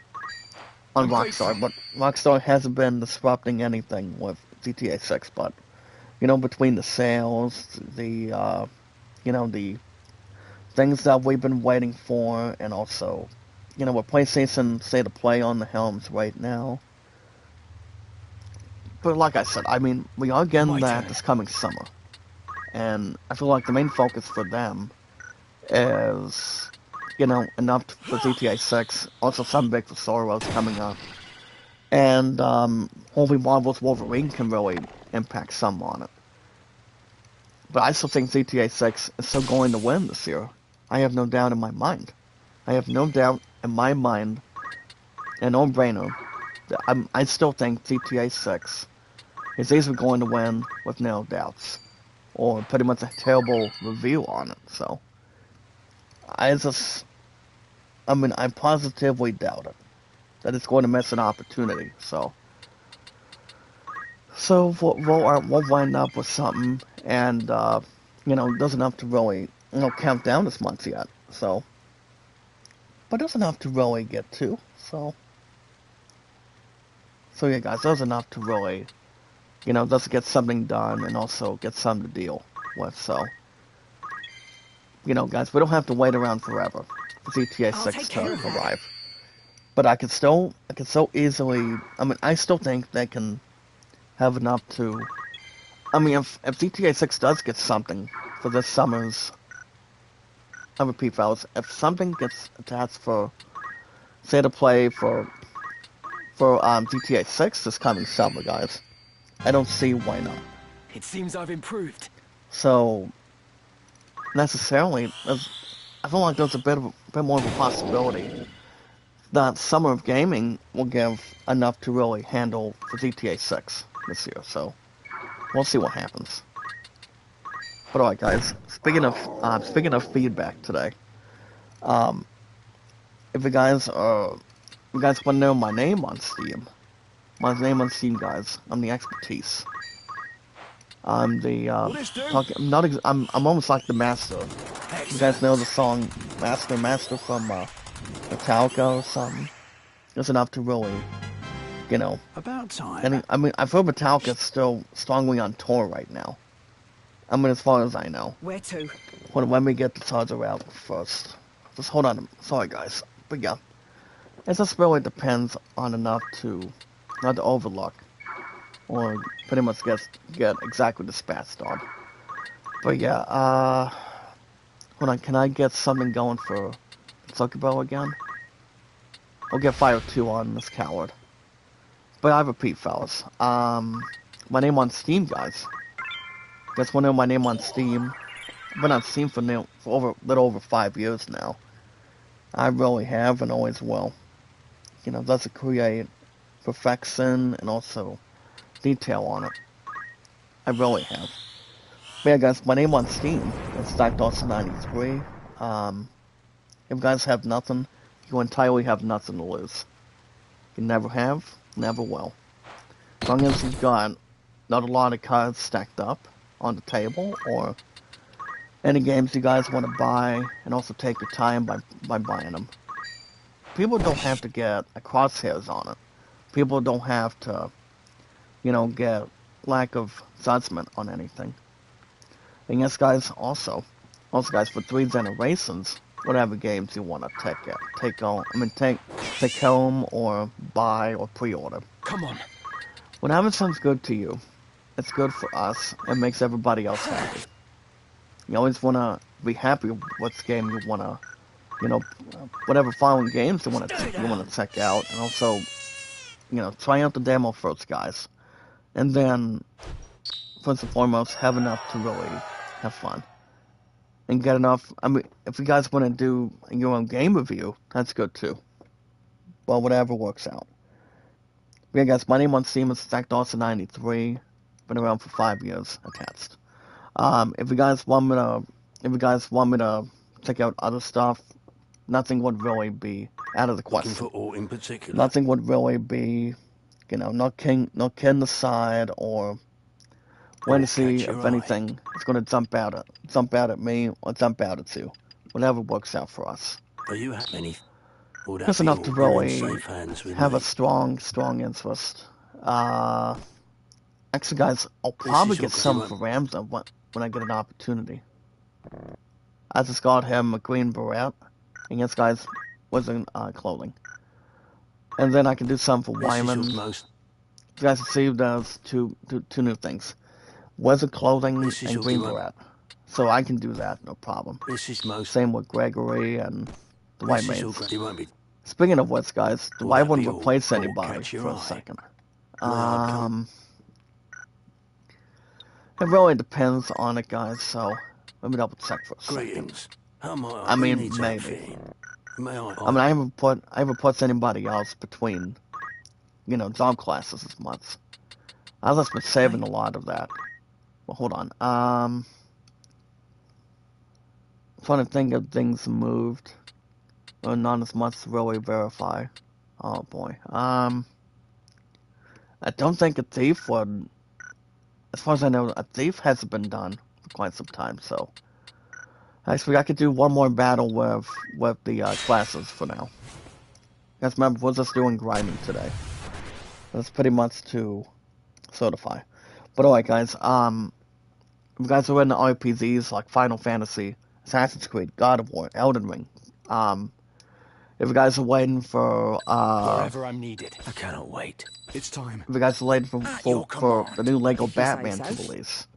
Rockstar, but Rockstar hasn't been disrupting anything with GTA 6. But between the sales, the the things that we've been waiting for, and also with PlayStation State to Play on the helms right now. But like I said, I mean, we are getting that this coming summer. And I feel like the main focus for them is, enough for GTA 6. Also, some big for Soros coming up. And hopefully Marvel's Wolverine can really impact some on it. But I still think GTA 6 is still going to win this year. I have no doubt in my mind. I have no doubt in my mind, and no-brainer, I still think GTA 6 is easily going to win with no doubts. Or pretty much a terrible review on it, so. I positively doubt it. That it's going to miss an opportunity, so. So, we'll wind up with something, and, doesn't have to really, count down this month yet, so. But there's enough to really get to, so. So yeah, guys, there's enough to really, just get something done and also get something to deal with, so. Guys, we don't have to wait around forever for GTA 6 to arrive. But I could so easily, I still think they can have enough to, if GTA 6 does get something for this summer's, I repeat, fellas, if something gets attached for, say, to play for GTA 6 this coming summer, guys, I don't see why not. It seems I've improved. So, necessarily, I feel like there's a bit more of a possibility that Summer of Gaming will give enough to really handle for GTA 6 this year, so we'll see what happens. But alright, guys, speaking of feedback today, if you guys want to know my name on Steam, guys, I'm the expertise. I'm the I'm almost like the master. You guys know the song Master from Metallica or something. There's enough to really, About time. And I've heard Metallica's still strongly on tour right now. As far as I know. Where to? Let me get the charger out first. Just hold on. Sorry, guys. But yeah. It just really depends on enough to not to overlook. Or pretty much get exactly the dispatched on. But yeah, hold on, can I get something going for Zuckerberg again? I'll get Fire 2 on this coward. But I repeat, fellas, my name on Steam, guys. You guys want to know my name on Steam? I've been on Steam for a little over 5 years now. I really have and always will. That's to create perfection and also detail on it. I really have. But yeah, guys, my name on Steam is DarkDawson93. If you guys have nothing, you entirely have nothing to lose. You never have, never will. As long as you've got not a lot of cards stacked up on the table, or any games you guys want to buy, and also take your time by buying them. People don't have to get a crosshairs on it. People don't have to, get lack of judgment on anything. And yes, guys, also guys, for 3 generations, whatever games you want to take home or buy or pre-order. Come on. Whenever sounds good to you, it's good for us and makes everybody else happy. You always want to be happy with what game you want to, whatever following games you want to check out, and also, try out the demo first, guys. And then, first and foremost, have enough to really have fun. And get enough, I mean, if you guys want to do your own game review, that's good too. Well, whatever works out. But yeah, guys, my name on Steam is Zach Dawson93. Been around for 5 years, attached. If you guys want me to check out other stuff, nothing would really be out of the question. Looking for aught in particular? Nothing would really be, not kidding aside, or wait to see if anything is going to jump out at me or jump out at you. Whatever works out for us. Are you having any? Just enough to really have a strong interest. Actually, guys, I'll probably get some for Ramza when I get an opportunity. I just got him a green beret, and yes, guys, wasn't clothing. And then I can do some for Wyman. You guys can see there's two new things. Wizard clothing and green beret. So I can do that, no problem. Same with Gregory and the White Maids. Speaking of which, guys, do I wouldn't replace anybody for a second. It really depends on it, guys, so let me double check for a second. I mean, maybe. I haven't put anybody else between, job classes as much. I've just been saving a lot of that. Well, hold on. I'm trying to think of things moved. Or not as much to really verify. Oh boy. I don't think a thief would. As far as I know, a thief hasn't been done for quite some time. So, actually, I could do one more battle with the classes for now. Guys, remember, we're just doing grinding today. That's pretty much to certify. But alright, guys. If you guys are into RPGs like Final Fantasy, Assassin's Creed, God of War, Elden Ring, if you guys are waiting for wherever I'm needed. I cannot wait. It's time. If you guys are waiting for the new Lego Batman to release.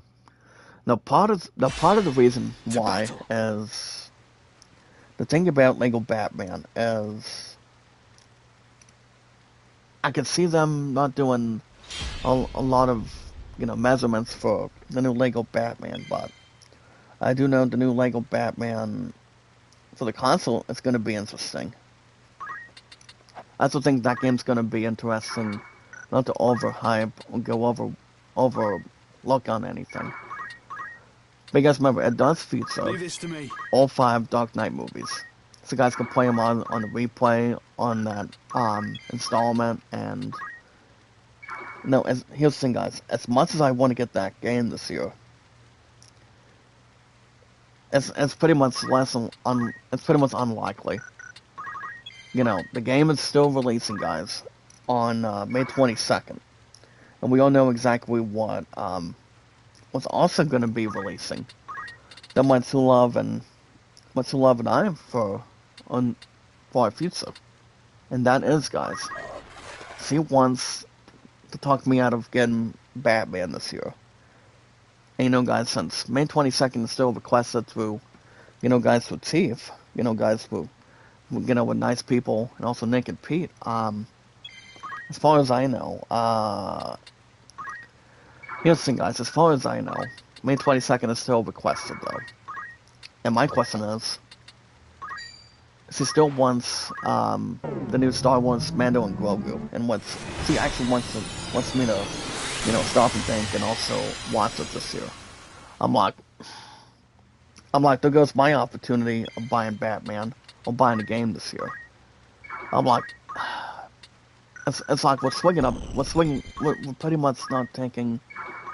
Now part of the reason why is the thing about Lego Batman is I could see them not doing a lot of measurements for the new Lego Batman, but I do know the new Lego Batman for the console is going to be interesting. I also think that game's going to be interesting, not to overhype or go overlook on anything. But you guys remember, it does feature all 5 Dark Knight movies. So you guys can play them on the replay, on that installment, and here's the thing, guys. As much as I want to get that game this year, it's pretty much unlikely. The game is still releasing, guys, on May 22nd, and we all know exactly what's also going to be releasing. That my true love and I for our future, and that is, guys, she wants to talk me out of getting Batman this year. And guys, since May 22nd is still requested through, guys with Chief, guys with nice people, and also Nick and Pete, as far as I know, here's the thing, guys, as far as I know, May 22nd is still requested, though. And my question is, she still wants, the new Star Wars Mando and Grogu, and she actually wants me to, stop and think, and also watch it this year. I'm like, there goes my opportunity of buying Batman, or buying a game this year. I'm like, it's like we're pretty much not taking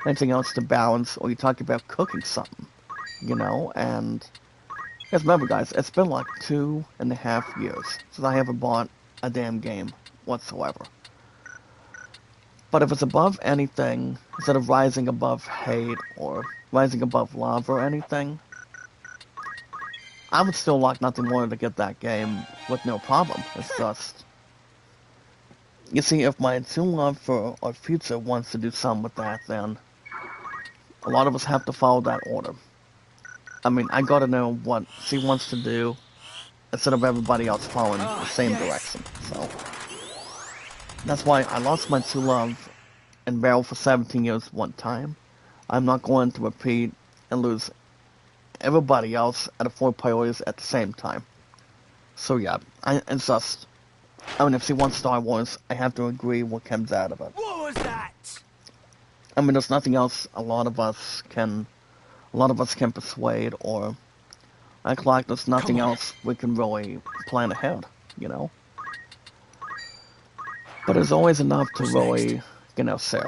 anything else to balance, or you talk about cooking something, and just remember, guys, it's been like 2.5 years since I haven't bought a damn game whatsoever. But if it's above anything, instead of rising above hate or rising above love or anything, I would still like nothing more to get that game with no problem. It's just, you see, if my true love for our future wants to do something with that, then a lot of us have to follow that order. I mean, I gotta know what she wants to do instead of everybody else following the same direction. So that's why I lost my true love and barrel for 17 years one time. I'm not going to repeat and lose everybody else at the 4 priorities at the same time. So yeah, it's just, I mean, if she wants Star Wars, I have to agree what comes out of it. What was that? I mean, there's nothing else a lot of us can persuade or act like there's nothing else we can really plan ahead, you know? But there's always enough to really, say,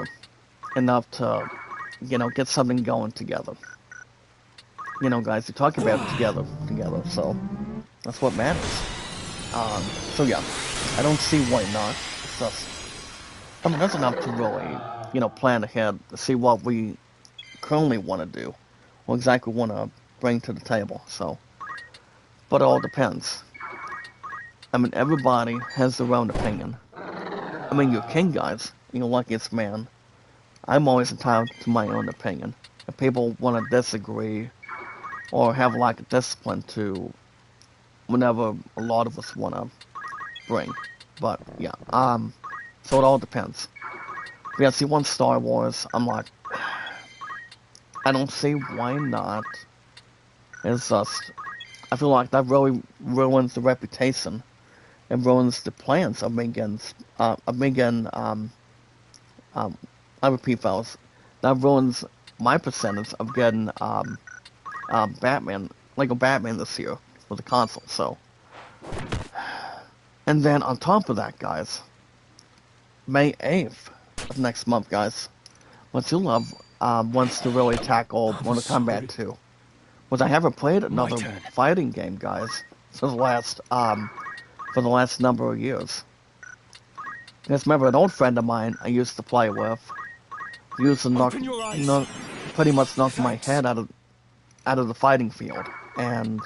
enough to, get something going together. Guys, you talk about it together, so that's what matters. So yeah, I don't see why not. It's just, I mean, that's enough to really, plan ahead to see what we currently want to do, what exactly we want to bring to the table, so. But it all depends. I mean, everybody has their own opinion. I mean, you're king, guys. You're the luckiest man. I'm always entitled to my own opinion. If people want to disagree or have lack of discipline to whenever a lot of us want to bring. But, yeah, so it all depends. But yeah, see, once Star Wars, I'm like, I don't see why not. It's just, I feel like that really ruins the reputation and ruins the plans of making, I repeat, fellas, that ruins my percentage of getting, Batman, Lego Batman this year for the console, so. And then on top of that, guys, May 8th of next month, guys, What You Love wants to really tackle Mortal Kombat 2. Which I haven't played another fighting game, guys, for the last number of years. Just remember, an old friend of mine I used to play with used to pretty much knock my head out of the fighting field. And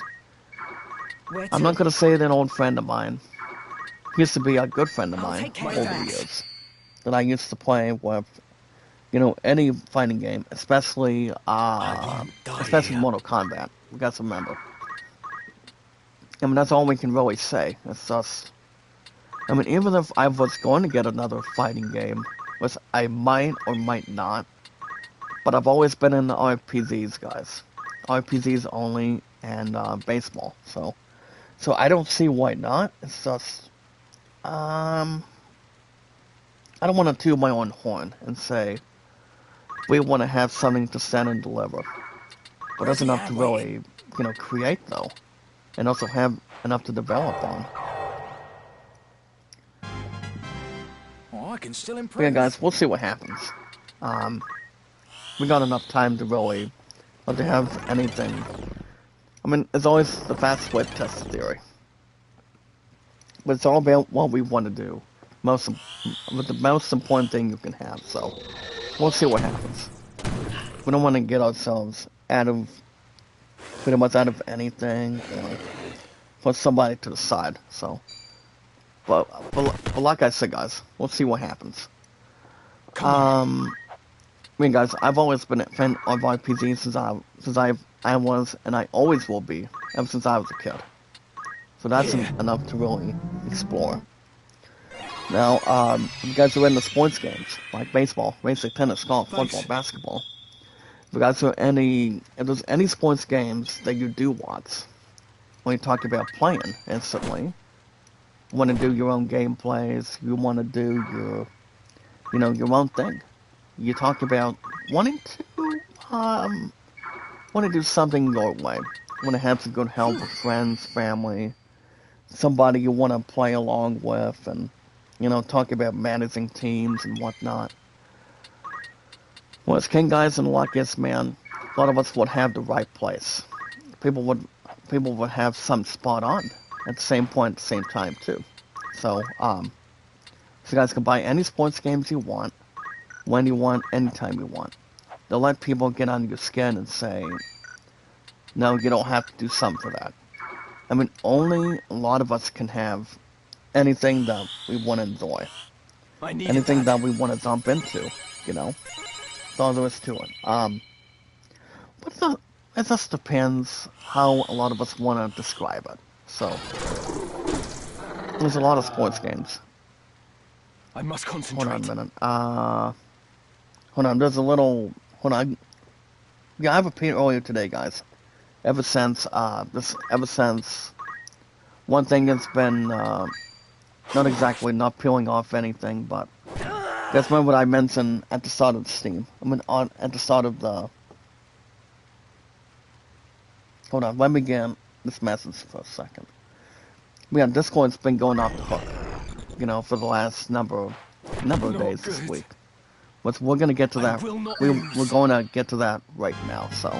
I'm not gonna say that an old friend of mine. He used to be a good friend of mine over the years that I used to play with. Any fighting game, especially Mortal Kombat. We got to remember. I mean, that's all we can really say. It's just, I mean, even if I was going to get another fighting game, which I might or might not, but I've always been in the RPGs, guys. RPGs only, and baseball. So I don't see why not. It's just, I don't want to toot my own horn and say, we want to have something to send and deliver. But that's enough to really, create, though. And also have enough to develop on. Oh, I can still improve. But yeah, guys, we'll see what happens. We got enough time to really, not to have anything. I mean, it's always the fast way test theory. But it's all about what we want to do. With the most important thing you can have, so. We'll see what happens. We don't want to get ourselves pretty much out of anything, or put somebody to the side, so. But like I said, guys, we'll see what happens. I mean, guys, I've always been a fan of RPG since I was, and I always will be, ever since I was a kid. So that's enough to really explore. Now, you guys are into sports games, like baseball, racing, tennis, golf, football, basketball. If you guys are if there's any sports games that you do watch, when you talk about playing instantly, you want to do your own gameplays, you want to do your own thing. You talk about wanting to do something your way. Want to have some good help with friends, family, somebody you want to play along with, and talk about managing teams and whatnot. Well, as King Guys and Luckiest Man, a lot of us would have the right place. People would have some spot on at the same point at the same time too. So you guys can buy any sports games you want, when you want, anytime you want. They'll let people get under your skin and say, no, you don't have to do something for that. I mean, only a lot of us can have anything that we want to enjoy. Anything that we want to jump into, That's all there is to it. But it just depends how a lot of us want to describe it. So, there's a lot of sports games. I must concentrate. Hold on a minute. Hold on, there's a little... Hold on, Yeah, I have a repeated earlier today, guys. Ever since one thing that's been not exactly not peeling off anything, but guys, remember what I mentioned at the start of the Steam? I mean, at the start of the. Hold on, let me get this message for a second. Yeah, Discord's been going off the hook, for the last number of days this week. But we're gonna get to that. We're going to get to that right now. So,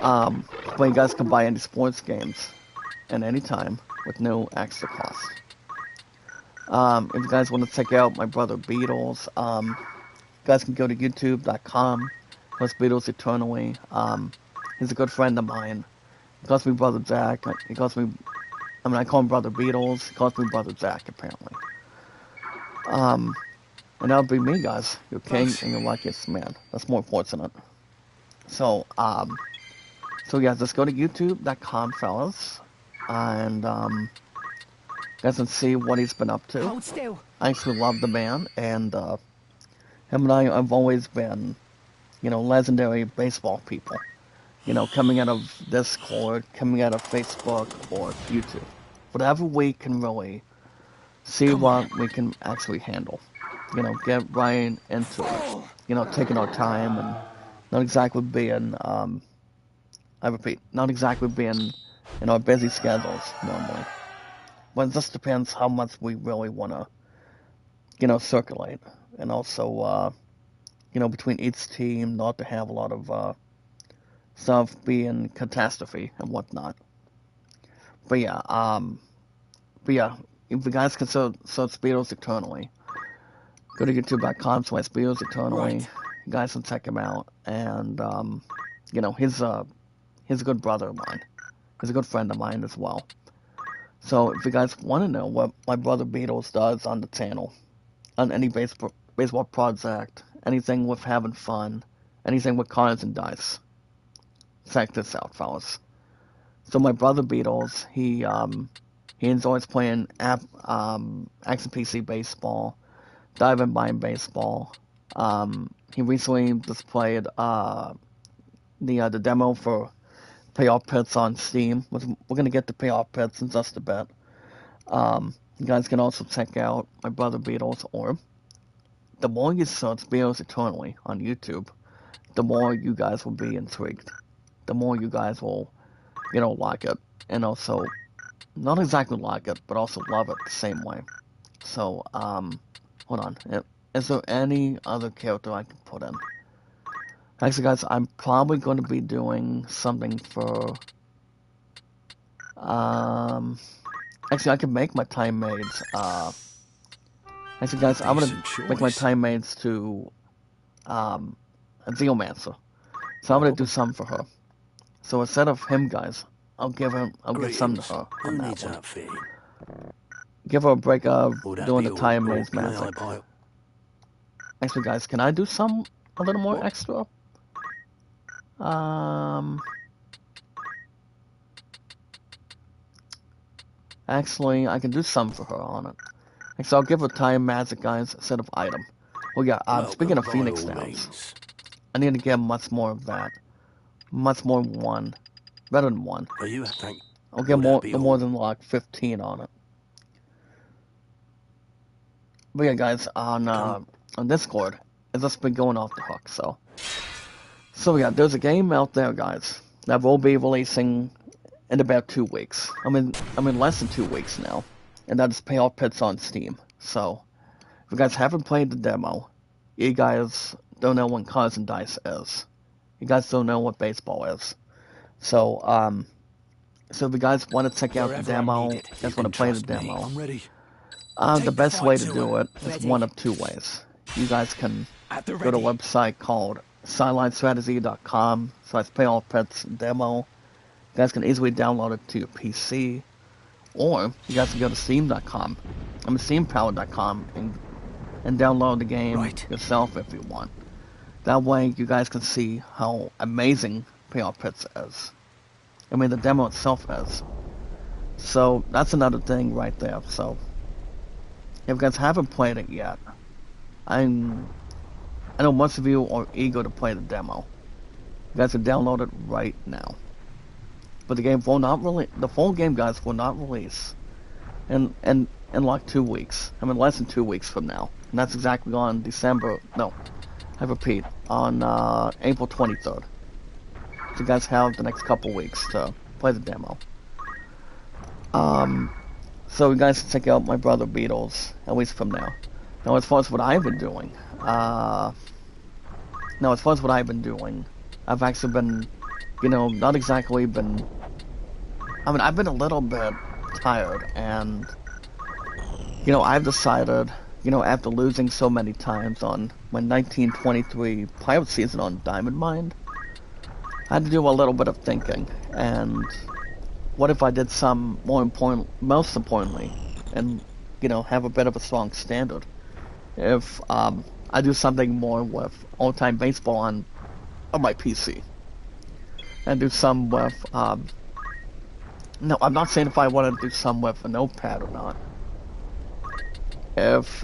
but you guys can buy any sports games at any time with no extra cost. If you guys want to check out my brother Beatles, you guys can go to youtube.com. Plus Beatles Eternally. He's a good friend of mine. He calls me Brother Jack. He calls me, I call him Brother Beatles. He calls me Brother Jack, apparently. And that'll be me, guys. Your king and your luckiest man. That's more fortunate. So yeah, just go to youtube.com, fellas. And, you guys can see what he's been up to. Hold still. I actually love the man, and, him and I have always been, legendary baseball people. Coming out of Discord, coming out of Facebook, or YouTube. Whatever we can really see what we can actually handle. Get right into it. Taking our time and not exactly being, I repeat, not exactly being in our busy schedules normally. But it just depends how much we really want to, circulate. And also, between each team, not to have a lot of, stuff being catastrophe and whatnot. But yeah, if you guys can search Beatles Eternally, go to youtube.com/Beatles Eternally. Right. You guys can check him out, and he's a good brother of mine. He's a good friend of mine as well. So if you guys want to know what my brother Beatles does on the channel, on any baseball project, anything with having fun, anything with cards and dice, check this out, fellas. So my brother Beatles, he enjoys playing action PC baseball, diving by baseball. He recently just played the demo for Payoff Pits on Steam. We're gonna get to Payoff Pits in just a bit. You guys can also check out my brother Beatles, or the more you search Beatles Eternally on YouTube, the more you guys will be intrigued. The more you guys will, like it, and also not exactly like it, but also love it the same way. So, hold on. Is there any other character I can put in? Actually, guys, I'm probably going to be doing something for, actually, I can make my time maids, actually, guys, I'm going to make my time maids to, a Zeomancer. So I'm going to do some for her. So instead of him, guys, I'll give some to her Who on that needs one. outfitting? Give her a break of Would that doing be the all- time all- maze can I magic. buy- Actually, guys, can I do a little more extra? Actually, I can do some for her on it. So I'll give her time magic, guys, instead of item. Well, yeah, speaking of by Phoenix all Downs, means. I need to get much more of that. Much more than one. Better than one. Are you? Thank. I'll get Would that be more all? than like 15 on it. But yeah, guys, on Discord, it's just been going off the hook. So yeah, there's a game out there, guys, that will be releasing in about 2 weeks. I'm in less than 2 weeks now, and that is Payoff Pits on Steam. So if you guys haven't played the demo, you guys don't know what cards and dice is. You guys don't know what baseball is. So so if you guys want to check out the Wherever I'm demo, needed. just You want can to play the trust me. demo, I'm ready. the Take the best fight way to to do it. it is Ready. one of two ways. You guys can At the go to a ready. website called sidelinestrategy.com/Payoff Pits demo. You guys can easily download it to your PC, or you guys can go to steam.com, steampower.com, and download the game Right. yourself if you want. That way, you guys can see how amazing Payoff Pits is. I mean, the demo itself is. So that's another thing right there. So if you guys haven't played it yet, I know most of you are eager to play the demo. You guys can download it right now. But the game will not the full game, guys, will not release in like 2 weeks. I mean, less than 2 weeks from now. And that's exactly on I repeat, on April 23rd. So you guys have the next couple weeks to play the demo. So you guys can check out my brother Beatles, at least from now. Now, as far as what I've been doing, I've actually been, not exactly been, I've been a little bit tired, and, I've decided, after losing so many times on my 1923 pilot season on Diamond Mine, I had to do a little bit of thinking, and what if I did most importantly, and, have a bit of a strong standard, if, I do something more with all-time baseball on my PC, and do some with, no, I'm not saying if I want to do some with a notepad or not. If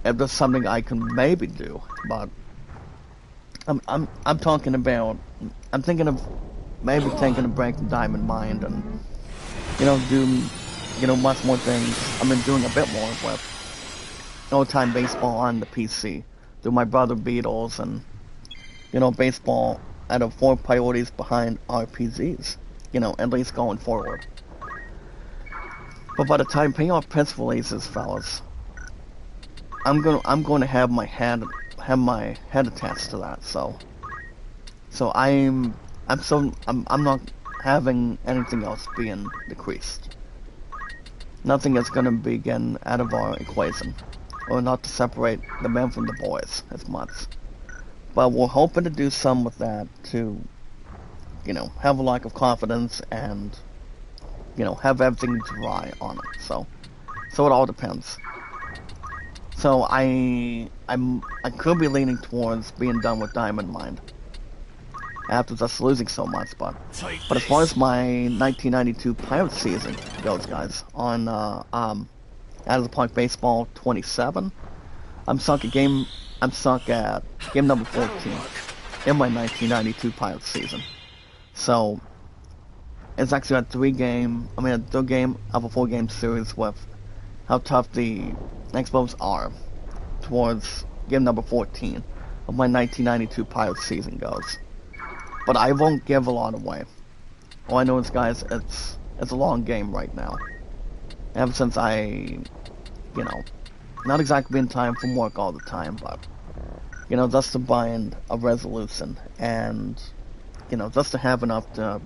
there's something I can maybe do, but I'm talking about, I'm thinking of maybe taking a break from Diamond Mine and, do, much more things. I've been doing a bit more with old-time baseball on the PC. Do my brother Beatles and, baseball out of 4 priorities behind RPGs. At least going forward. But by the time Payoff Prince releases, fellas, I'm going to have my head attached to that. So I'm not having anything else being decreased. Nothing is going to be getting out of our equation, or not to separate the men from the boys as much. But we're hoping to do some with that to, have a lack of confidence and, have everything dry on it. So it all depends. So I could be leaning towards being done with Diamond Mine after just losing so much, but as far as my 1992 Pirate season goes, guys, on Out of the Park Baseball 27, I'm stuck at game number 14 in my 1992 Pirate season. So it's actually a third game of a 4-game series with how tough the Expos are towards game number 14 of my 1992 Pirate season goes. But I won't give a lot away. All I know is, guys, it's a long game right now. Ever since I, not exactly in time from work all the time, but, just to bind a resolution and, just to have enough to,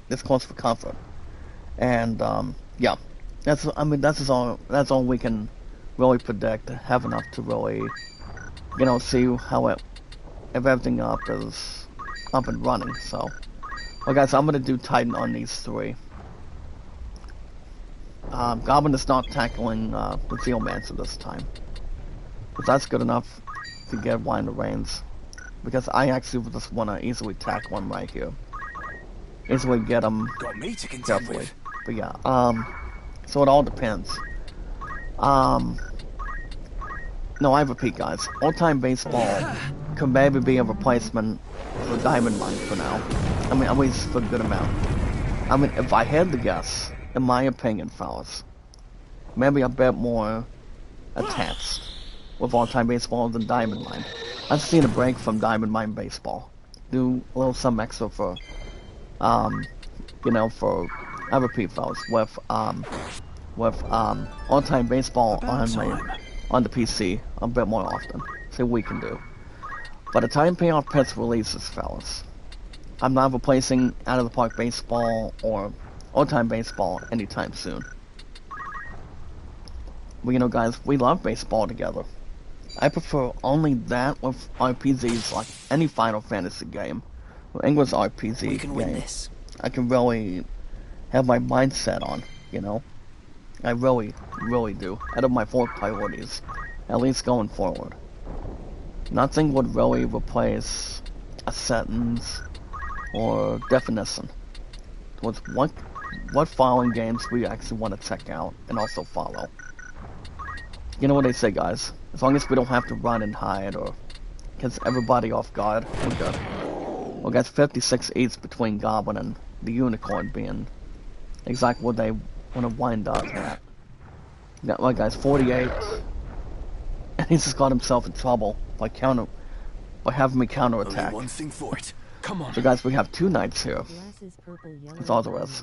this calls for comfort. And, yeah, that's all we can really predict, have enough to really, see if everything is up and running. So, well, guys, I'm gonna do Titan on these 3. Goblin is not tackling the Zealmancer this time, but that's good enough to get Wind of Reins, because I actually just want to easily tackle him right here, easily get him Got me to contend carefully. with. But yeah, so it all depends. No, I repeat, guys, all-time baseball could maybe be a replacement for Diamond Mine for now. At least for a good amount. If I had to guess, in my opinion, fellas, maybe a bit more attached with all-time baseball than Diamond Mine. I've seen a break from Diamond Mine baseball. Do a little some extra for, I repeat, fellas, with all-time baseball on the PC a bit more often. See what we can do. By the time Payoff Pets releases, fellas, I'm not replacing Out of the Park Baseball or all-time baseball anytime soon. But guys, we love baseball together. I prefer only that with RPGs like any Final Fantasy game, or English RPG We can win game. this. I can really have my mindset on, I really, really do. Out of my 4 priorities, at least going forward. Nothing would really replace a sentence or definition towards what following games we actually want to check out and also follow. You know what they say, guys? As long as we don't have to run and hide or catch everybody off guard, we're good. Well, guys, 56 each between Goblin and the Unicorn being exactly what they want to wind up at. Got, well, guys, 48. And he's just got himself in trouble by having me counterattack. Only one thing for it. Come on. So guys, we have 2 knights here. That's all there is.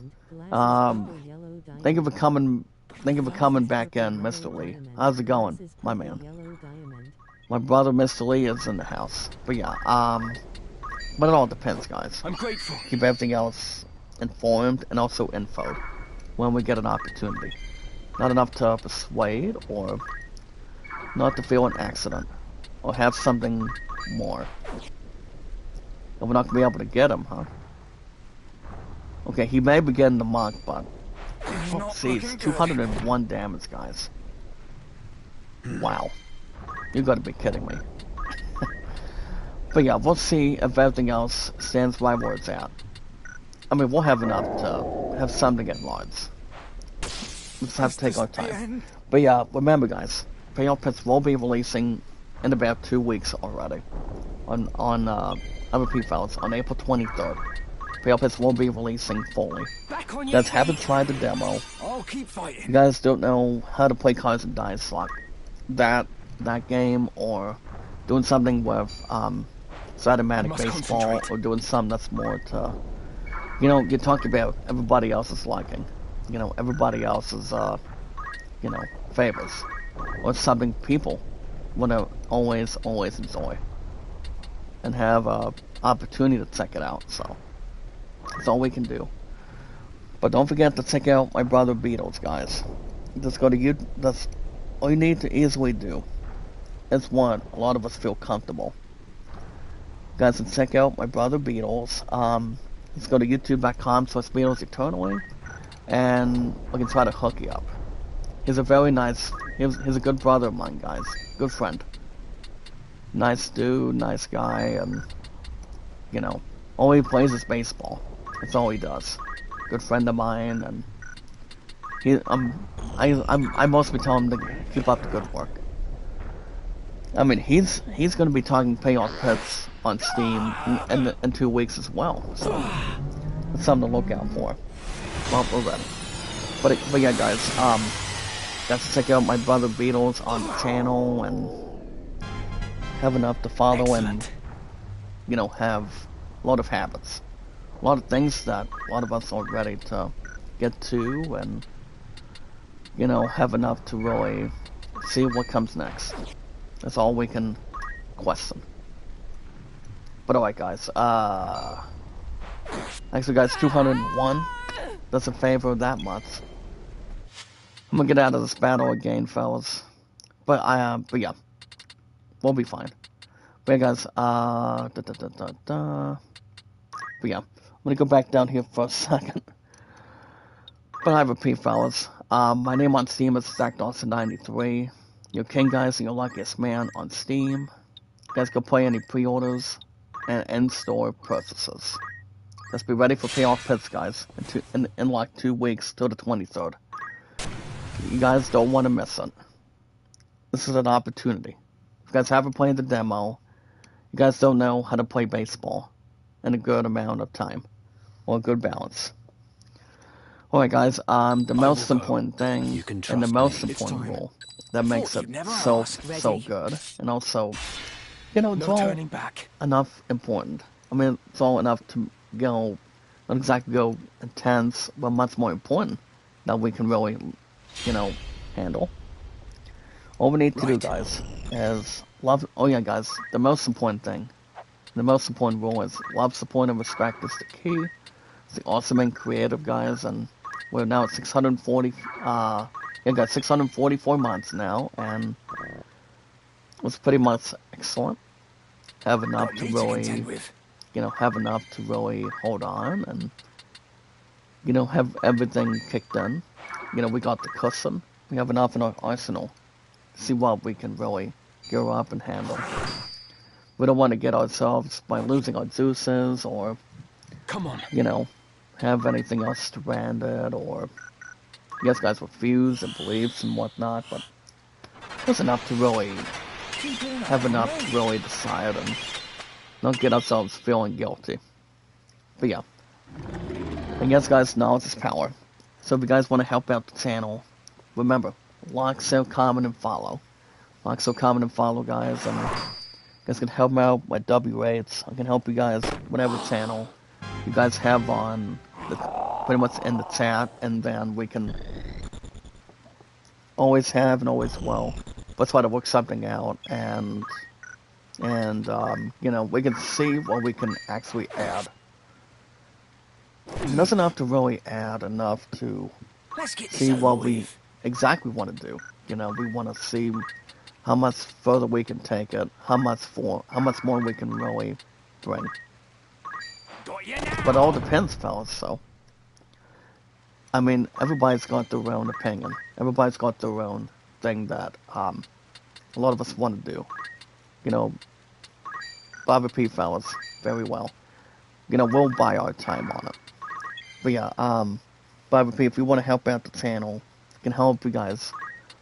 Thank you for coming back in, Mr. Lee. How's it going, my man? My brother, Mr. Lee, is in the house. But yeah, but it all depends, guys. I'm grateful. Keep everything else informed and also infoed when we get an opportunity. Not enough to persuade or not to feel an accident or have something more. And we're not going to be able to get him, huh? Okay, he may be getting the mark, but... Oh, jeez, 201 damage, guys. Wow. You gotta be kidding me. But yeah, we'll see if everything else stands right where it's at. I mean, we'll have enough to have something at large. Let's have to take our time. But yeah, remember guys, Payoff Pits will be releasing in about 2 weeks already. On other P-Files, on April 23rd. Payoff Pits will be releasing fully. You guys haven't tried the demo. I'll keep fighting. You guys don't know how to play Cards and Dice like that game, or doing something with Cytomatic Baseball, or doing something that's more to, you know, you talk about everybody else's liking, you know, everybody else's you know, favors, or something people want to always enjoy and have a opportunity to check it out. So that's all we can do. But don't forget to check out my brother Beatles, guys. Just go to YouTube. That's all you need to easily do. It's what a lot of us feel comfortable. Guys, can check out my brother Beatles. Let's go to youtube.com/Beatles Eternally, and we can try to hook you up. He's a very nice, he's a good brother of mine, guys. Good friend. Nice dude, nice guy, and, you know, all he plays is baseball. That's all he does. Good friend of mine, and I mostly tell him to keep up the good work. I mean, he's going to be talking Payoff Pits on Steam in 2 weeks as well, so it's something to look out for. Well, we're ready. But yeah, guys, let's check out my brother Beatles on the channel and have enough to follow. Excellent. And, you know, have a lot of habits, a lot of things that a lot of us are ready to get to, and, you know, have enough to really see what comes next. That's all we can question. But alright, guys, actually, guys, 201 doesn't favor that much. I'm gonna get out of this battle again, fellas. But yeah, we'll be fine. But yeah, guys, but yeah, I'm gonna go back down here for a second. But I repeat, fellas, my name on Steam is ZachDawson93. Your king, guys, and your luckiest man on Steam. You guys can play any pre-orders and in-store purchases. Let's be ready for Payoff Pits, guys, in like 2 weeks till the 23rd. You guys don't want to miss it. This is an opportunity. If you guys haven't played the demo, you guys don't know how to play baseball in a good amount of time, or a good balance. Alright, guys, the most important thing, and the most important rule that makes it so good, and also, you know, it's all enough important. I mean, it's all enough to go, not exactly go intense, but much more important that we can really, you know, handle. All we need to do, guys, is love. Oh yeah, guys, the most important thing, the most important rule is love, support, and respect is the key. It's the awesome and creative, guys, and we're now at 640. Yeah, guys, 644 months now, and it's pretty much excellent. Have enough to really, you know, have enough to really hold on, and, you know, have everything kicked in. You know, we got the cushion. We have enough in our arsenal to see what we can really gear up and handle. We don't want to get ourselves by losing our Zeuses, or, come on, you know, have anything else stranded, or, yes, guys, with views and beliefs and whatnot, but there's enough to really have enough to really decide and not get ourselves feeling guilty. But yeah. And yes, guys, knowledge is power. So if you guys want to help out the channel, remember, like, share, comment, and follow. Like, share, comment, and follow, guys. And you guys can help me out with W rates. I can help you guys whatever channel you guys have on, pretty much in the chat, and then we can always have and always will. Let's try to work something out, and you know, we can see what we can actually add. It doesn't have to really add enough to Let's get this see over what we with. exactly want to do. You know, we want to see how much further we can take it, how much more we can really bring. Got you now. But it all depends, fellas. So, I mean, everybody's got their own opinion. Everybody's got their own thing that a lot of us want to do. You know, Bobby P, fellas, very well. You know, we'll buy our time on it. But yeah, Bobby P, if you want to help out the channel, we can help you guys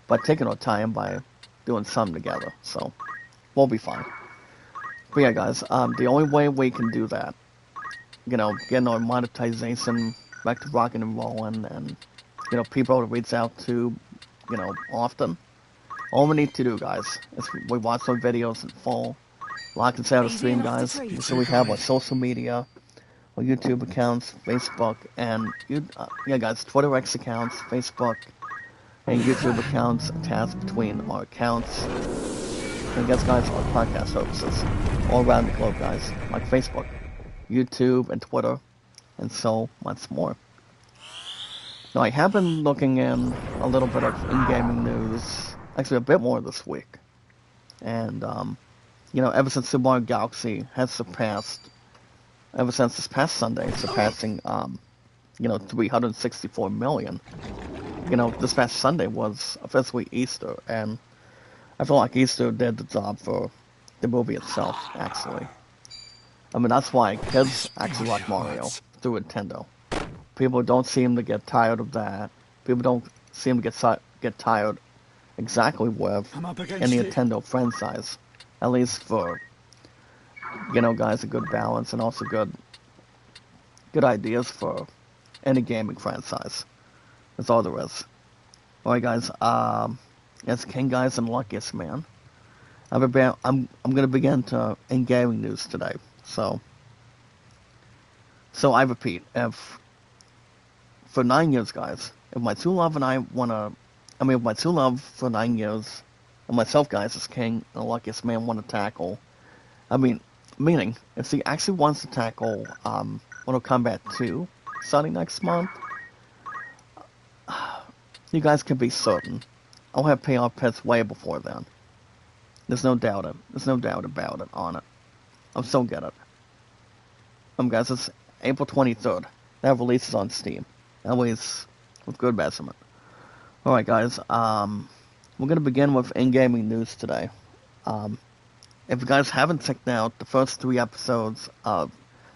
by taking our time by doing something together. So, we'll be fine. But yeah, guys, the only way we can do that, you know, getting our monetization back to rocking and rolling, and, you know, people to reach out to, you know, often. All we need to do, guys, is we watch our videos in full, like and share the Easy stream, enough to guys. treat. So we have our social media, our YouTube accounts, Facebook, and yeah, guys, Twitter X accounts, Facebook, and YouTube accounts attached between our accounts. And guys, our podcast services all around the globe, guys, like Facebook, YouTube, and Twitter, and so much more. Now, I have been looking in a little bit of in-gaming news, actually a bit more this week, and you know, ever since Super Mario Galaxy has surpassed, ever since this past Sunday, surpassing you know, 364 million. You know, this past Sunday was officially Easter, and I feel like Easter did the job for the movie itself, actually. I mean, that's why kids actually like Mario through Nintendo. People don't seem to get tired of that. People don't seem to get tired exactly with I'm up against any it. Nintendo franchise. At least for, you know, guys, a good balance and also good ideas for any gaming franchise. That's all there is. Alright, guys, it's King, guys, and Luckiest Man. I'm gonna begin to in gaming news today. So I repeat, if for 9 years, guys, if my true love and I if my true love for 9 years, and myself, guys, as King and the Luckiest Man want to tackle, meaning, if he actually wants to tackle Mortal Kombat 2 starting next month, you guys can be certain I'll have payoff pets way before then. There's no doubt about it on it. I'm still get it. Guys, it's April 23rd. That releases on Steam. Always with good measurement. Alright, guys, we're gonna begin with in-gaming news today. If you guys haven't checked out the first 3 episodes of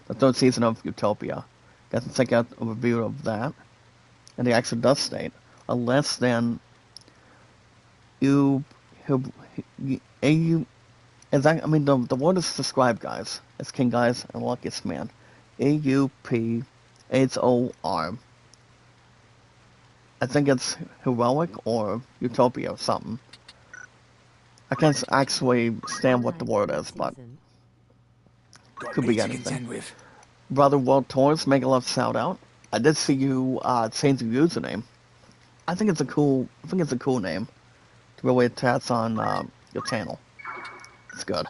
the 3rd season of Utopia, you guys can check out a review of that. And it actually does state, less than the word is described, guys. It's King, guys, and Luckiest Man. AUPHOR. I think it's heroic or utopia or something. I can't actually stand what the word is, but could be anything. Brother World Tours, make a love shout out. I did see you change your username. I think it's a cool name to really attach on your channel. It's good.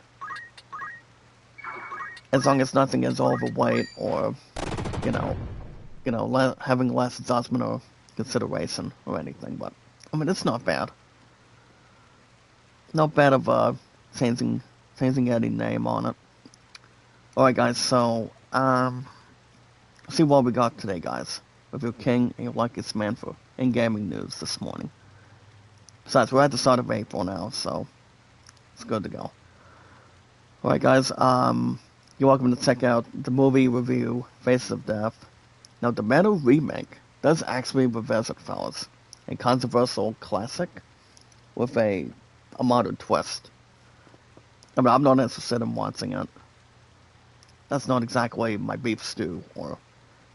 As long as nothing is overweight or, having less judgment or consideration or anything. But I mean, it's not bad. Not bad of changing any name on it. All right, guys. So see what we got today, guys. With your King and your Luckiest Man for in-gaming news this morning. Besides, we're at the start of April now, so it's good to go. Alright, guys, you're welcome to check out the movie review, Faces of Death. Now, the Metal remake does actually revisit, fellas, a controversial classic with a modern twist. I mean, I'm not interested in watching it. that's not exactly my beef stew or,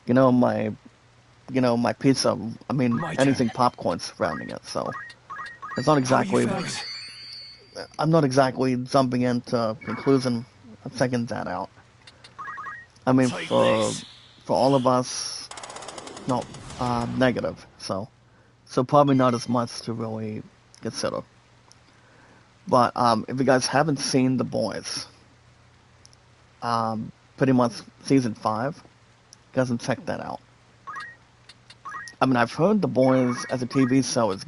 my pizza. I mean, My anything turn. popcorn surrounding it. So it's not How are you exactly. fellas? I'm not exactly jumping into conclusion and checking that out. I mean, Take for this. all of us, no, negative. So probably not as much to really consider. But if you guys haven't seen The Boys, pretty much season 5, you guys can check that out. I mean, I've heard The Boys as a TV show is,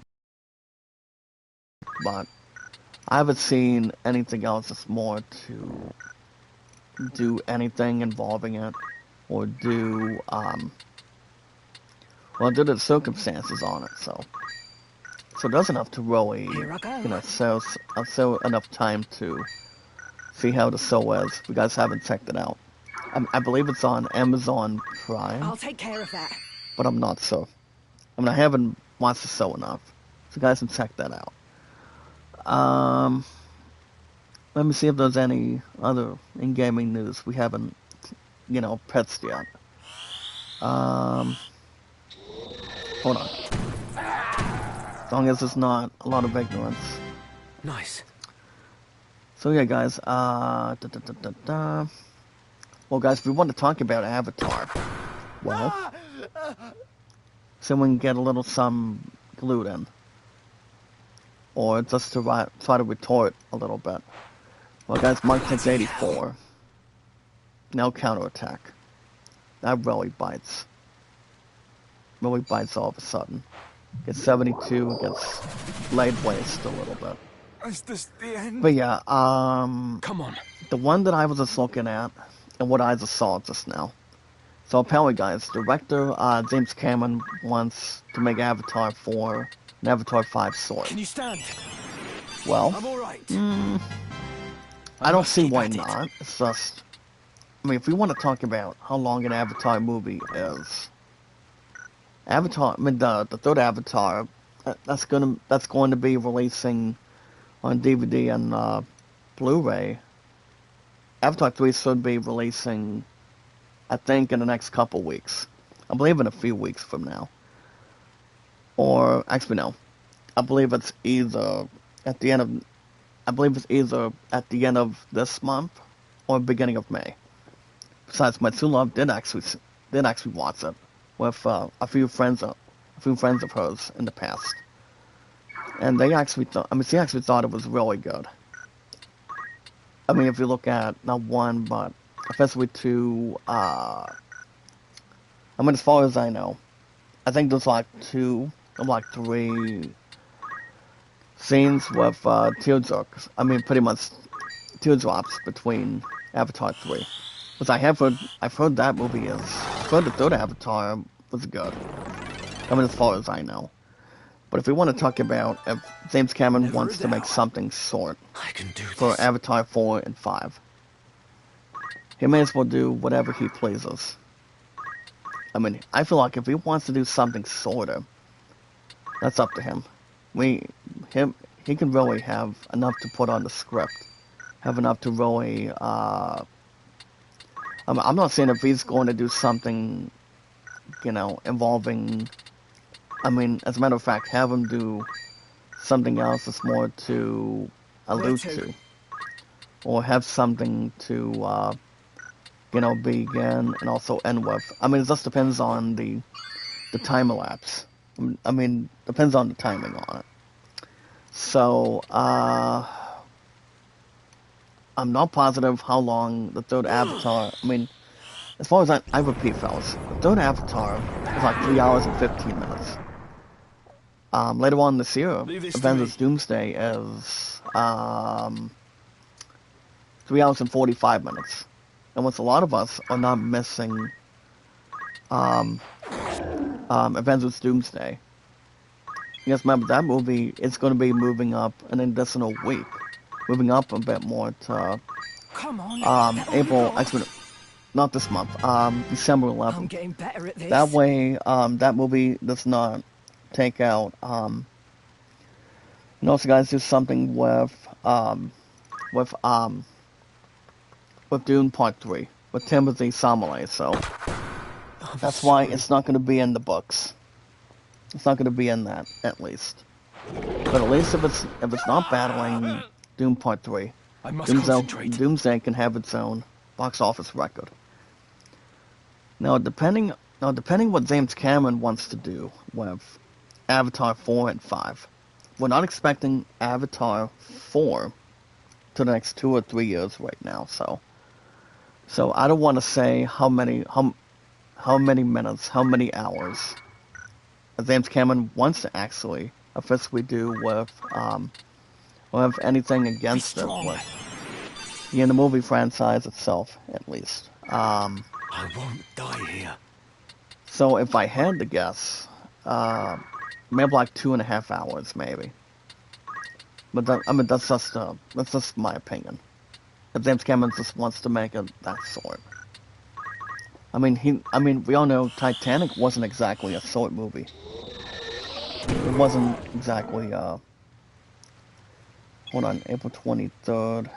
but I haven't seen anything else that's more to do anything involving it or do do the circumstances on it. So it doesn't have to really, Here I go. so enough time to see how the show is. If you guys haven't checked it out, I believe it's on Amazon Prime, I'll take care of that. but I'm not sure. I mean, I haven't watched the show enough, so you guys can check that out. Let me see if there's any other in-gaming news we haven't, pitched yet. Hold on. As long as there's not a lot of ignorance. Nice. So yeah, guys, well, guys, if we want to talk about Avatar, well, so we can get a little some glued in. Or just to try to retort a little bit. Well, guys, Mark takes 84. Now counterattack. That really bites. Really bites all of a sudden. Gets 72, gets laid waste a little bit. Is this the end? But yeah, Come on. the one that I was just looking at, and what I just saw just now. So apparently, guys, director James Cameron wants to make Avatar 4 and Avatar 5 sword. Can you stand? Well, I'm all right. I don't must see keep why at it. not. It's just, I mean, if we want to talk about how long an Avatar movie is, Avatar, I mean, the third Avatar, that's going to be releasing on DVD and Blu-ray. Avatar 3 should be releasing, I think, in the next couple weeks. I believe in a few weeks from now. Or, actually, no. I believe it's either at the end of, this month or beginning of May. Besides, my true love did actually watch it with a few friends of hers in the past, and she actually thought it was really good. I mean, if you look at not one, but especially two, I mean, as far as I know, I think there's like 3 scenes with teardrops. I mean, pretty much teardrops between Avatar 3. Because I've heard that movie is, I've heard the third Avatar was good. I mean, as far as I know. But if we want to talk about if James Cameron Never wants a to make doubt. something short I can do for this. Avatar 4 and 5, he may as well do whatever he pleases. I mean, I feel like if he wants to do something shorter, that's up to him. He can really have enough to put on the script, have enough to really, I'm not saying if he's going to do something, involving, I mean, as a matter of fact, have him do something else that's more to allude to, or have something to, begin and also end with. I mean, it just depends on the time elapse. I mean, depends on the timing on it. So, I'm not positive how long the third Avatar, I mean, as far as I repeat, fellas, the third Avatar is like 3 hours and 15 minutes. Later on this year, Leave this to Avengers me. Doomsday is 3 hours and 45 minutes. And what a lot of us are not missing Avengers Doomsday. You guys remember that movie is going to be moving up an additional week. Moving up a bit more to Come on. April, actually, not this month, December I'm 11th. getting better at this. That way, that movie does not take out, and also guys do something with Dune Part 3. with Timothy Chalamet, so that's why it's not going to be in the books. It's not going to be in that, at least. But at least if it's not battling Doom Part 3, I must concentrate. Doomsday can have its own box office record. Now, depending what James Cameron wants to do with Avatar 4 and 5, we're not expecting Avatar 4 to the next 2 or 3 years right now. So I don't want to say how many minutes, how many hours James Cameron wants to actually officially do with anything against it with the movie franchise itself, at least. I won't die here. So if I had to guess, maybe like 2.5 hours, maybe. But that's just my opinion. If James Cameron just wants to make it that sort. I mean, we all know Titanic wasn't exactly a short movie. It wasn't exactly, hold on, April 23rd,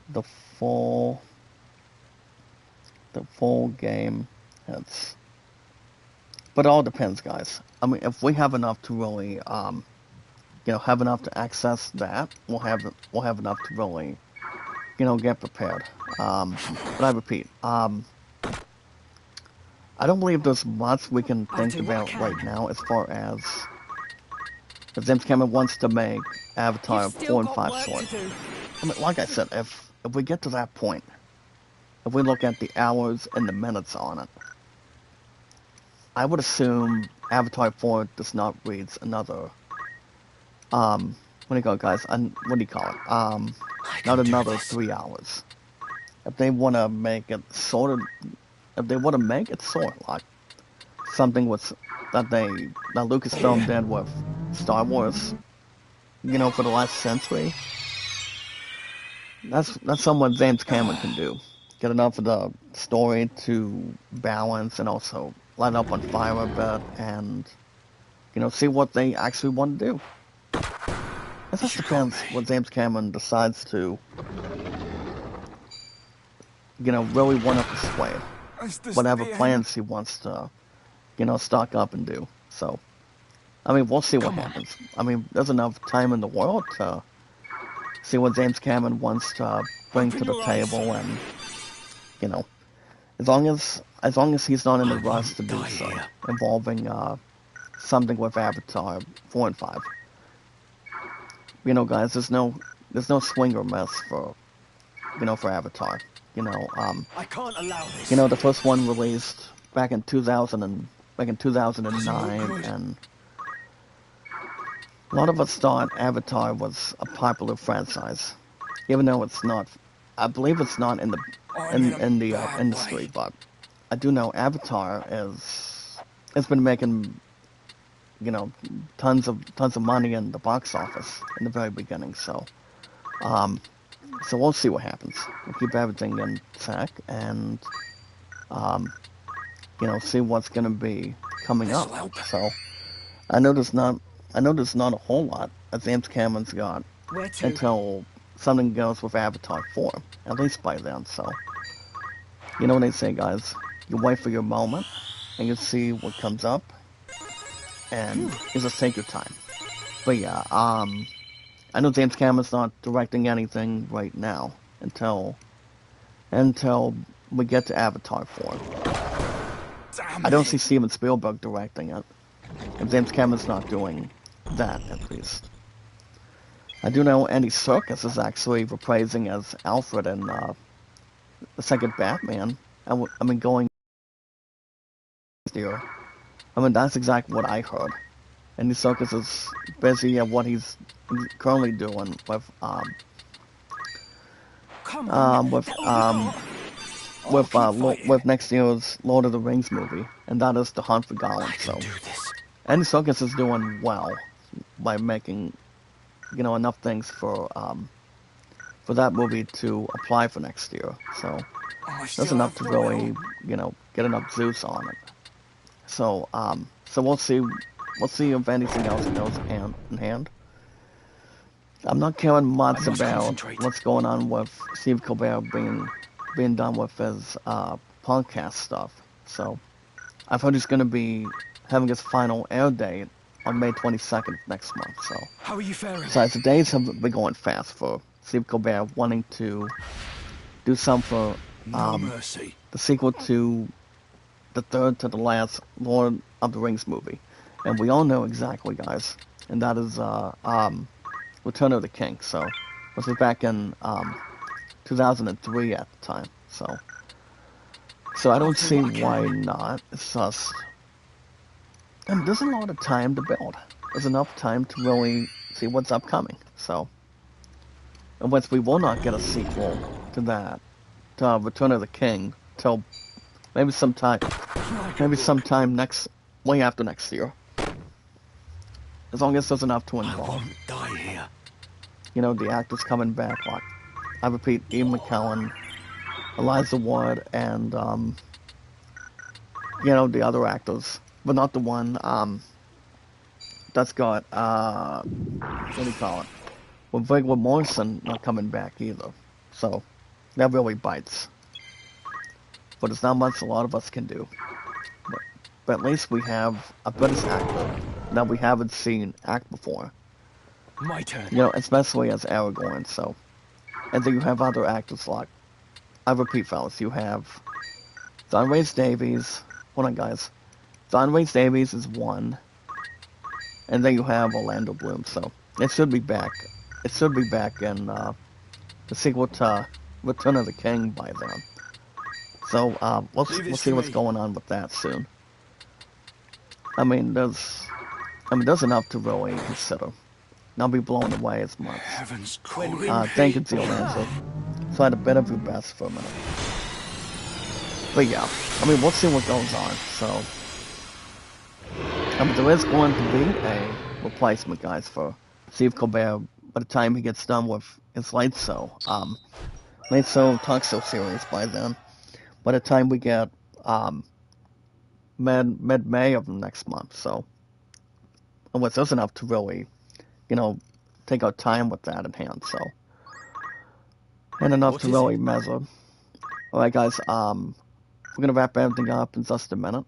the full game, but it all depends, guys. I mean, if we have enough to really, have enough to access that, we'll have enough to really, get prepared. But I repeat, I don't believe there's much we can think about right now as far as if James Cameron wants to make Avatar 4 and 5 short. I mean, like I said, if we get to that point, if we look at the hours and the minutes on it, I would assume Avatar 4 does not read another, what do you call it, guys? What do you call it? Not another 3 hours. If they want to make it sort of, like something with that Lucasfilm did with Star Wars, for the last century, that's something James Cameron can do. Get enough of the story to balance and also light up on fire a bit and, see what they actually want to do. It just depends what James Cameron decides to, really want to persuade. Whatever plans he wants to, stock up and do. So, I mean, we'll see what happens. I mean, there's enough time in the world to see what James Cameron wants to bring to the table, and as long as he's not in a rush to do so, involving something with Avatar 4 and 5. Guys, there's no swing or miss for Avatar. I can't allow this. The first one released back in 2009, and a lot of us thought Avatar was a popular franchise, even though it's not. I believe it's not in the industry, but I do know Avatar has been making tons of money in the box office in the very beginning. So we'll see what happens. We'll keep everything in check and see what's gonna be coming up. So I know there's not a whole lot that James Cameron's got until something goes with Avatar 4, at least by then. So you know what they say, guys, you wait for your moment and you see what comes up, and you just take your time. But yeah, I know James Cameron's not directing anything right now until we get to Avatar 4. I don't see Steven Spielberg directing it, and James Cameron's not doing that, at least. I do know Andy Serkis is actually reprising as Alfred in the second Batman. I mean, going here. I mean, that's exactly what I heard. Andy Serkis is busy at what he's currently doing with with next year's Lord of the Rings movie, and that is The Hunt for Gollum. So Andy Serkis is doing well by making enough things for that movie to apply for next year. So that's enough to really get enough juice on it. So so we'll see if anything else goes hand in hand. I'm not caring much I must about concentrate. what's going on with Steve Colbert being done with his podcast stuff. So I've heard he's going to be having his final air date on May 22nd of next month. So How are you faring? besides, the days have been going fast for Steve Colbert wanting to do some for No mercy. the sequel to the third to the last Lord of the Rings movie, and we all know exactly, guys, and that is Return of the King. So this was back in 2003 at the time. So I don't see why not. It's just, and there's a lot of time to build. There's enough time to really see what's upcoming. So, unless we will not get a sequel to that, to Return of the King, till maybe sometime way after next year. As long as there's enough to I involve. won't die here. You know, the actors coming back, like, I repeat, Ian McKellen, Eliza Wood, and, you know, the other actors. But not the one, that's got, what do you call it? Well, Viggo Morrison not coming back either. So, that really bites. But it's not much a lot of us can do. But at least we have a British actor that we haven't seen act before. My turn. You know, especially as Aragorn, so. And then you have other actors like, I repeat, fellas, you have John Rhys Davies. Hold on, guys. John Rhys Davies is one. And then you have Orlando Bloom, so it should be back. It should be back in the sequel to Return of the King by then. So we'll see what's going on with that soon. I mean, there's enough to really consider. Not be blown away as much. Heavens Thank you, Zio Lancer. So I had a bit of your best for a minute. But yeah, I mean, we'll see what goes on. So, there is going to be a replacement, guys, for Steve Colbert by the time he gets done with his Late Show Talk Show series by then. By the time we get mid-May of next month, so unless there's enough to really, you know, take our time with that in hand, so and enough to really measure. All right, guys, we're gonna wrap everything up in just a minute.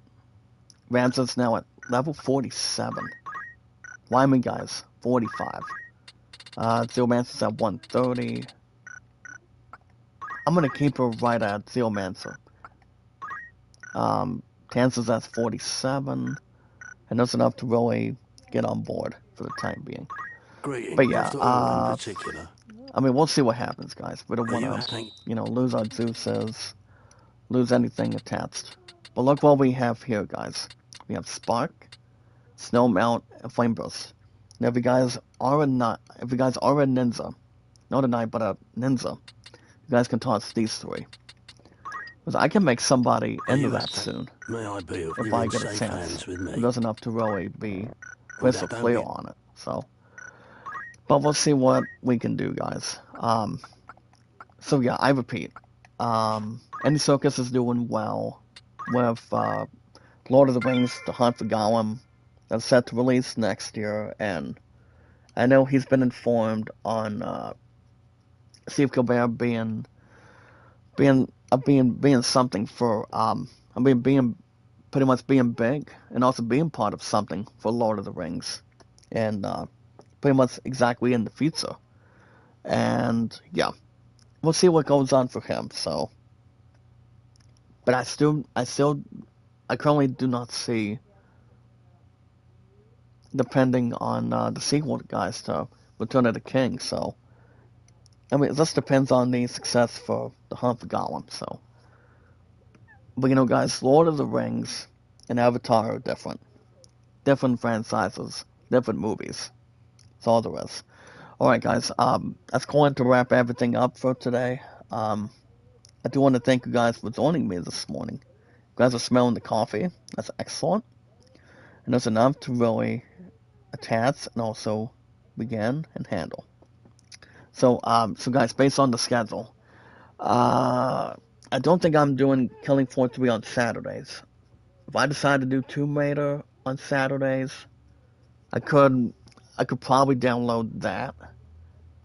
Ramsey's now at level 47. Lyman, guys, 45. Zeomancer's at 130. I'm gonna keep her right at Zeomancer. Tancer's at 47, and that's enough to really get on board for the time being. But yeah, I mean, we'll see what happens, guys. We don't want to, you know, lose our Zeus's, lose anything attached. But look what we have here, guys. We have Spark, Snowmelt, and Flameburst. Now, if you guys are a ninja, not a knight, but a ninja, you guys can toss these three. Because I can make somebody into that soon. If I get a chance. It does enough to really be crystal clear on it. So, but we'll see what we can do, guys. So yeah, I repeat. Any Circus is doing well with Lord of the Rings, The Hunt for Gollum. That's set to release next year, and I know he's been informed on Steve Colbert being something for being pretty much being big and also being part of something for Lord of the Rings, and pretty much exactly in the future. And yeah, we'll see what goes on for him. So, but I currently do not see, depending on the sequel, guys, to Return of the King. So, I mean, it just depends on the success for The Hunt for Gollum. So, but you know, guys, Lord of the Rings and Avatar are different franchises, different movies. That's all there is. All right, guys, that's going to wrap everything up for today. I do want to thank you guys for joining me this morning. You guys are smelling the coffee. That's excellent. And that's enough to really attach and also begin and handle. So guys, based on the schedule, I don't think I'm doing Killing Floor 3 on Saturdays. If I decide to do Tomb Raider on Saturdays, I could probably download that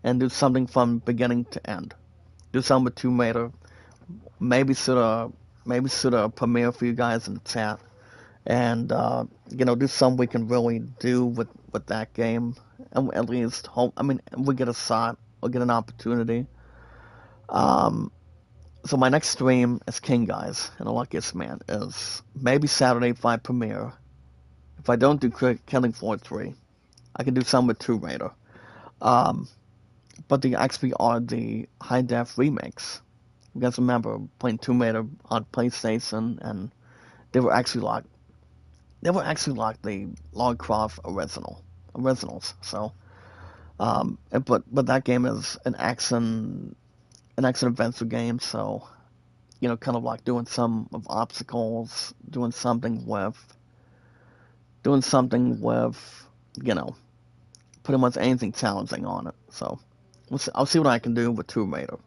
and do something from beginning to end. Do something with Tomb Raider. Maybe sort of premiere for you guys in the chat, and do something we can really do with that game, and at least hope. I mean, we get a shot or get an opportunity. Um, so my next stream is King Guys, and the luckiest man is maybe Saturday if I premiere. If I don't do Killing Floor 3, I can do some with Tomb Raider. Um, but they actually are the high def remakes. You guys remember playing Tomb Raider on PlayStation, and they were actually like the Lara Croft originals. So, but that game is an action adventure game. So, kind of like doing some of obstacles, doing something with, you know, pretty much anything challenging on it. So, I'll see what I can do with Tomb Raider.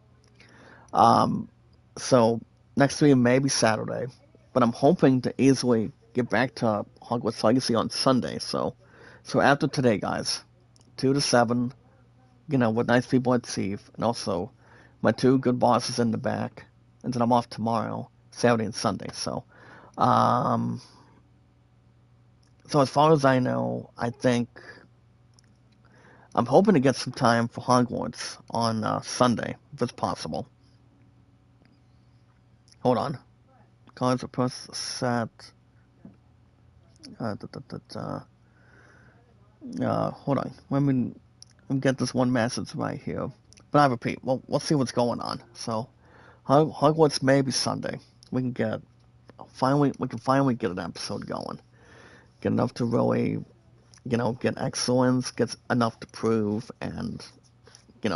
Um, so next week maybe Saturday, but I'm hoping to easily get back to Hogwarts Legacy on Sunday. So after today, guys, 2 to 7, with nice people at Steve, and also my two good bosses in the back, and then I'm off tomorrow, Saturday and Sunday. Um, so as far as I know, I think I'm hoping to get some time for Hogwarts on Sunday, if it's possible. Hold on. Cards are press set. Hold on. Let me get this one message right here. But I repeat, well, we'll see what's going on. So, Hogwarts maybe Sunday. We can finally get an episode going. Get enough to really, get excellence, get enough to prove, and,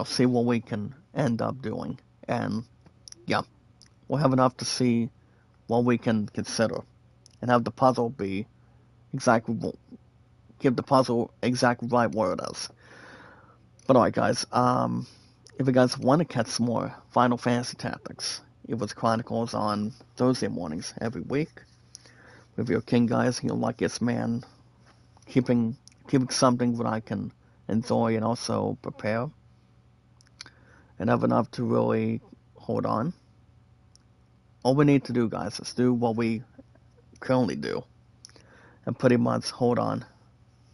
see what we can end up doing. And, yeah, we'll have enough to see what we can consider. And have the puzzle be exactly give the puzzle exact right where it is. But alright, guys. If you guys want to catch some more Final Fantasy Tactics, Ivalice Chronicles on Thursday mornings every week, with your King Guys, your luckiest man, keeping something that I can enjoy and also prepare, and have enough to really hold on. All we need to do, guys, is do what we currently do, and pretty much hold on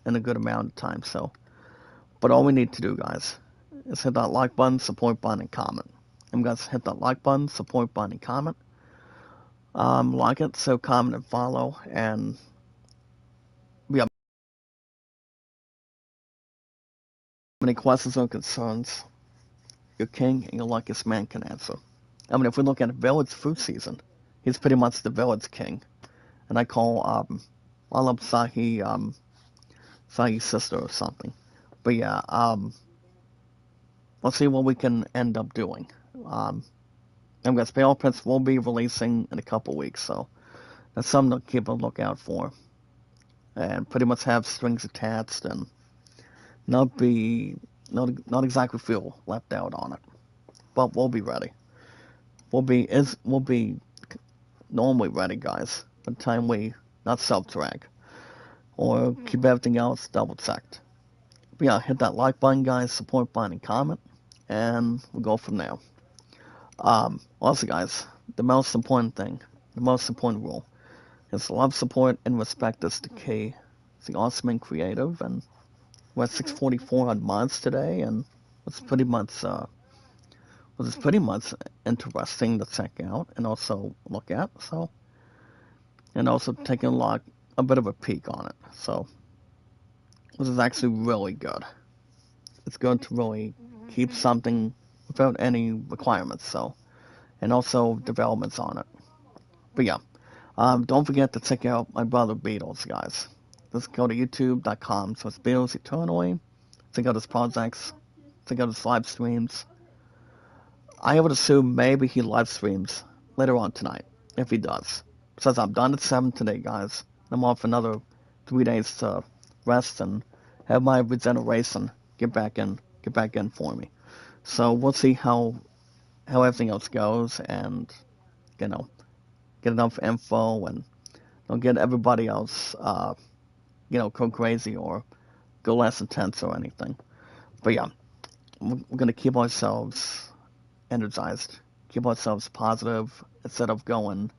in a good amount of time. But all we need to do, guys, is hit that like button, support button, and comment. And guys, hit that like button, support button, and comment. Like it, so comment and follow, and we have many questions or concerns your king and your luckiest man can answer. I mean, if we look at village food season, he's pretty much the village king, and I call Sahi's sister or something. But yeah, let's see what we can end up doing. I'm guess Pale Prince will be releasing in a couple weeks, so that's something to keep a lookout for. And pretty much have strings attached and not exactly feel left out on it. But we'll be ready. We'll be normally ready, guys, by the time we not self-drag or keep everything else double checked. But yeah, hit that like button, guys, support button, and comment, and we'll go from there. Also, guys, the most important rule is love, support, and respect is the key. It's the awesome and creative, and we're at 644 on mods today, and it's pretty much interesting to check out and also look at. So, and also taking a bit of a peek on it. So, this is actually really good. It's good to really keep something without any requirements. So, and also developments on it. But yeah, don't forget to check out my brother Beatles, guys. Just go to youtube.com, so it's Beatles Eternally. Check out his projects. Check out his live streams. I would assume maybe he live streams later on tonight, if he does. Says I'm done at 7 today, guys. I'm off another 3 days to rest and have my regeneration get back in for me. So we'll see how everything else goes, and get enough info, and don't get everybody else go crazy or go less intense or anything. But yeah, we're gonna keep ourselves energized, keep ourselves positive instead of going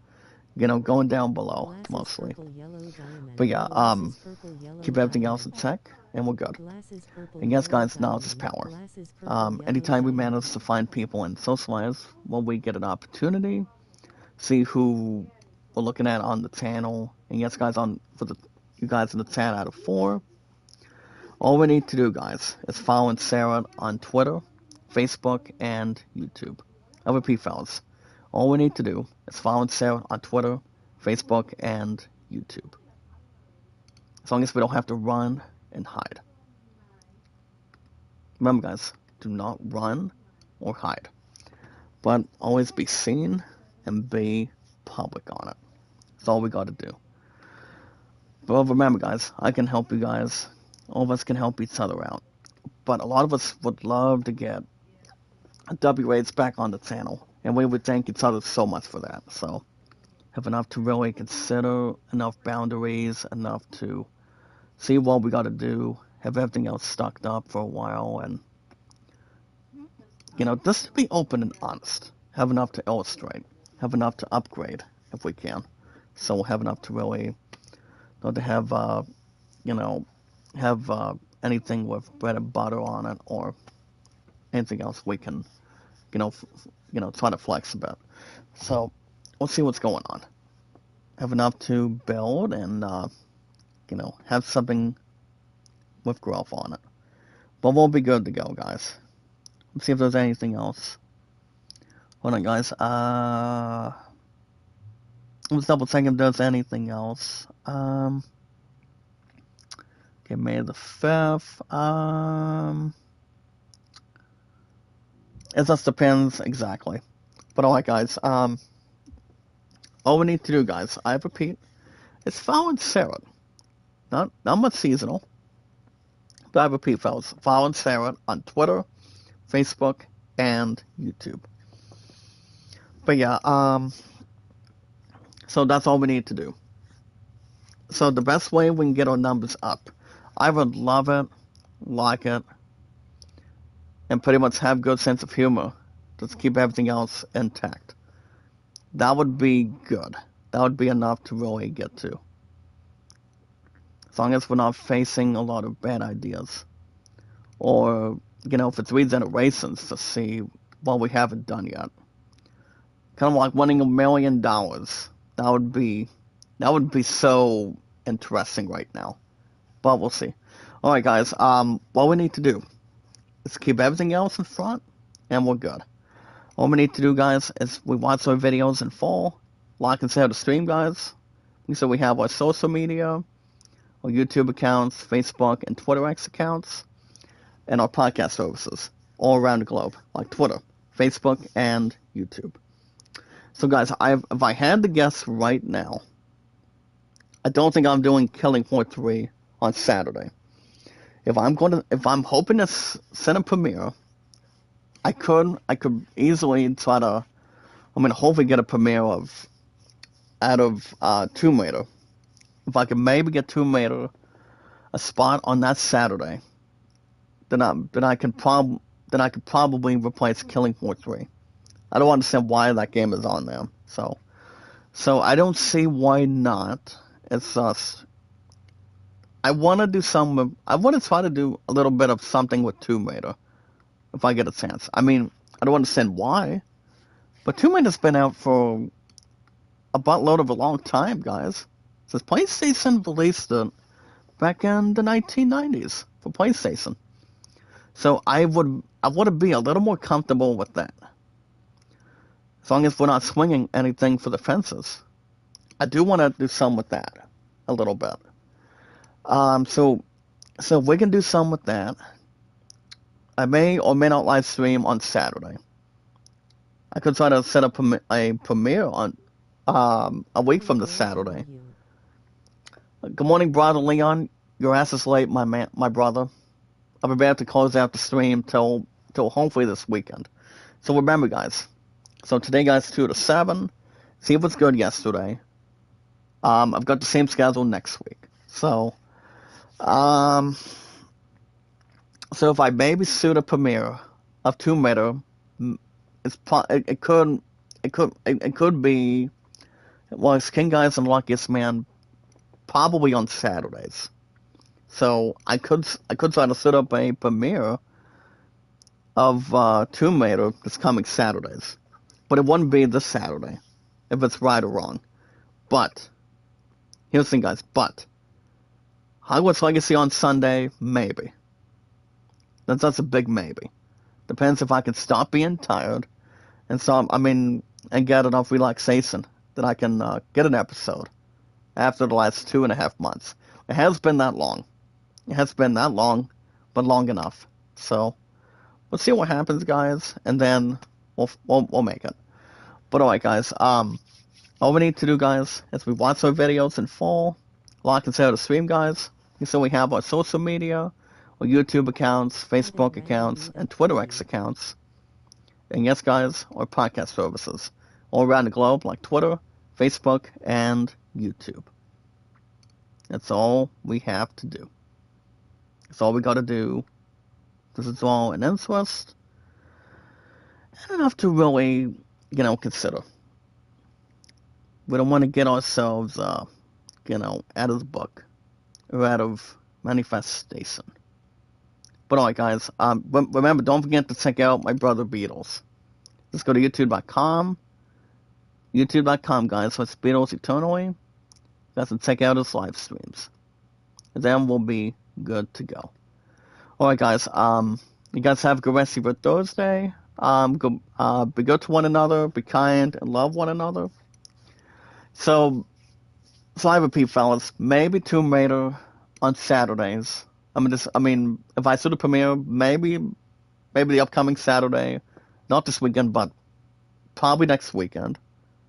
down below Glasses mostly. purple yellow diamond. But yeah, Glasses purple yellow keep everything else in diamond. check, and we're good. Glasses purple And yes, yellow guys, knowledge is diamond. power. Glasses purple yellow Anytime we diamond. manage to find people and socialize when we get an opportunity, see who we're looking at on the channel. And yes, guys, you guys in the 10 out of 4, all we need to do, guys, is follow Sarah on Twitter, Facebook, and YouTube. I repeat, fellas, all we need to do is follow Sarah on Twitter, Facebook, and YouTube. As long as we don't have to run and hide. Remember, guys, do not run or hide, but always be seen and be public on it. That's all we got to do. But remember, guys, I can help you guys. All of us can help each other out. But a lot of us would love to get W rates back on the channel, and we would thank each other so much for that. So, have enough to really consider, enough boundaries, enough to see what we got to do, have everything else stocked up for a while, and, just to be open and honest. Have enough to illustrate, have enough to upgrade if we can. So, we'll have enough to really, not to have, have anything with bread and butter on it or anything else we can, try to flex a bit. So, we'll see what's going on. Have enough to build and, have something with growth on it. But we'll be good to go, guys. Let's see if there's anything else. Hold on, guys. Let's double check if there's anything else. Okay, May the 5th. It just depends exactly. But alright, guys. All we need to do, guys, I repeat, is follow Sarah. Not much seasonal. But I repeat, fellas, follow Sarah on Twitter, Facebook, and YouTube. But yeah, so that's all we need to do. So the best way we can get our numbers up, I would love it, like it, and pretty much have good sense of humor. Just keep everything else intact. That would be good. That would be enough to really get to. As long as we're not facing a lot of bad ideas. Or, if it's regenerations to see what we haven't done yet. Kind of like winning $1 million. That would be so interesting right now. But we'll see. Alright, guys, what we need to do is keep everything else in front, and we're good. All we need to do, guys, is we watch our videos in full, like and share the stream, guys. So we have our social media, our YouTube accounts, Facebook and Twitter X accounts, and our podcast services all around the globe, like Twitter, Facebook, and YouTube. So, guys, if I had to guess right now, I don't think I'm doing Killing Floor 3 on Saturday. If I'm hoping to send a premiere, I could easily try to, hopefully get a premiere out of Tomb Raider. If I could maybe get Tomb Raider a spot on that Saturday, then I could probably replace Killing Floor 3. I don't understand why that game is on there. So I don't see why not. It's just I want to try to do a little bit of something with Tomb Raider if I get a chance. I don't understand why, but Tomb Raider's been out for a buttload of a long time, guys. Since PlayStation released it back in the 1990s for PlayStation. So I would be a little more comfortable with that. As long as we're not swinging anything for the fences. I do want to do some with that a little bit. So we can do some with that. I may or may not live stream on Saturday. I could try to set up a premiere on a week from this Saturday. Good morning, brother Leon. Your ass is late, my brother. I'll be back to close out the stream till hopefully this weekend. So remember, guys. So today, guys, 2 to 7. See if it's good yesterday. I've got the same schedule next week. So if I maybe shoot a premiere of Tomb Raider, it could be, well, it's King Guys and Luckiest Man probably on Saturdays. So I could try to set up a premiere of Tomb Raider this coming Saturdays, but it wouldn't be this Saturday if it's right or wrong. But here's the thing, guys. But Hogwarts Legacy on Sunday, maybe. That's a big maybe. Depends if I can stop being tired and and get enough relaxation that I can get an episode after the last 2.5 months. It has been that long. It has been that long, but long enough. So we'll see what happens, guys, and then we'll make it. But alright, guys. All we need to do, guys, is we watch our videos in full, like and share the stream, guys. So we have our social media, our YouTube accounts, Facebook accounts, and Twitter X accounts. And yes, guys, our podcast services all around the globe, like Twitter, Facebook, and YouTube. That's all we have to do. That's all we got to do. This is all an interest and enough to really, consider. We don't want to get ourselves, out of the book or out of manifestation. But alright, guys, remember, don't forget to check out my brother Beatles. Just go to youtube.com, guys, so it's Beatles Eternally. You guys can check out his live streams. And then we'll be good to go. Alright, guys, you guys have a good rest of your Thursday. Be good to one another, be kind, and love one another. So I repeat, fellas, maybe Tomb Raider on Saturdays. If I see the premiere, maybe the upcoming Saturday, not this weekend, but probably next weekend.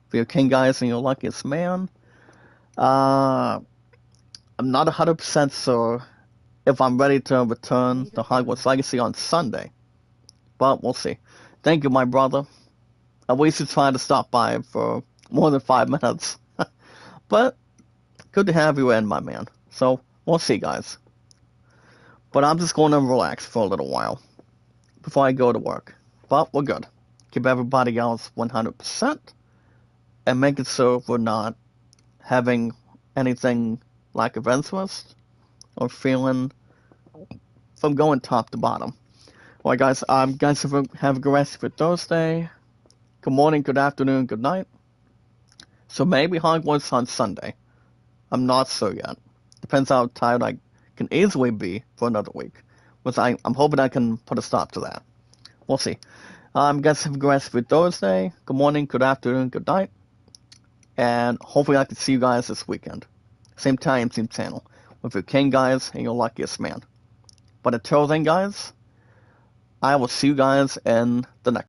For your King Guys and your Luckiest Man. I'm not 100% sure if I'm ready to return to Hogwarts Legacy on Sunday, but we'll see. Thank you, my brother. At least you tried to stop by for more than 5 minutes. But good to have you in, my man. So we'll see, guys. But I'm just going to relax for a little while before I go to work. But we're good. Keep everybody else 100% and making sure we're not having anything like of interest or feeling from going top to bottom. All right, guys. Guys, have a good rest of your Thursday. Good morning, good afternoon, good night. So maybe Hogwarts on Sunday. I'm not sure yet. Depends how tired I can easily be for another week. Which I'm hoping I can put a stop to that. We'll see. Guys, have a good rest of your Thursday. Good morning, good afternoon, good night. And hopefully I can see you guys this weekend. Same time, same channel. With your King Guys and your Luckiest Man. But until then, guys, I will see you guys in the next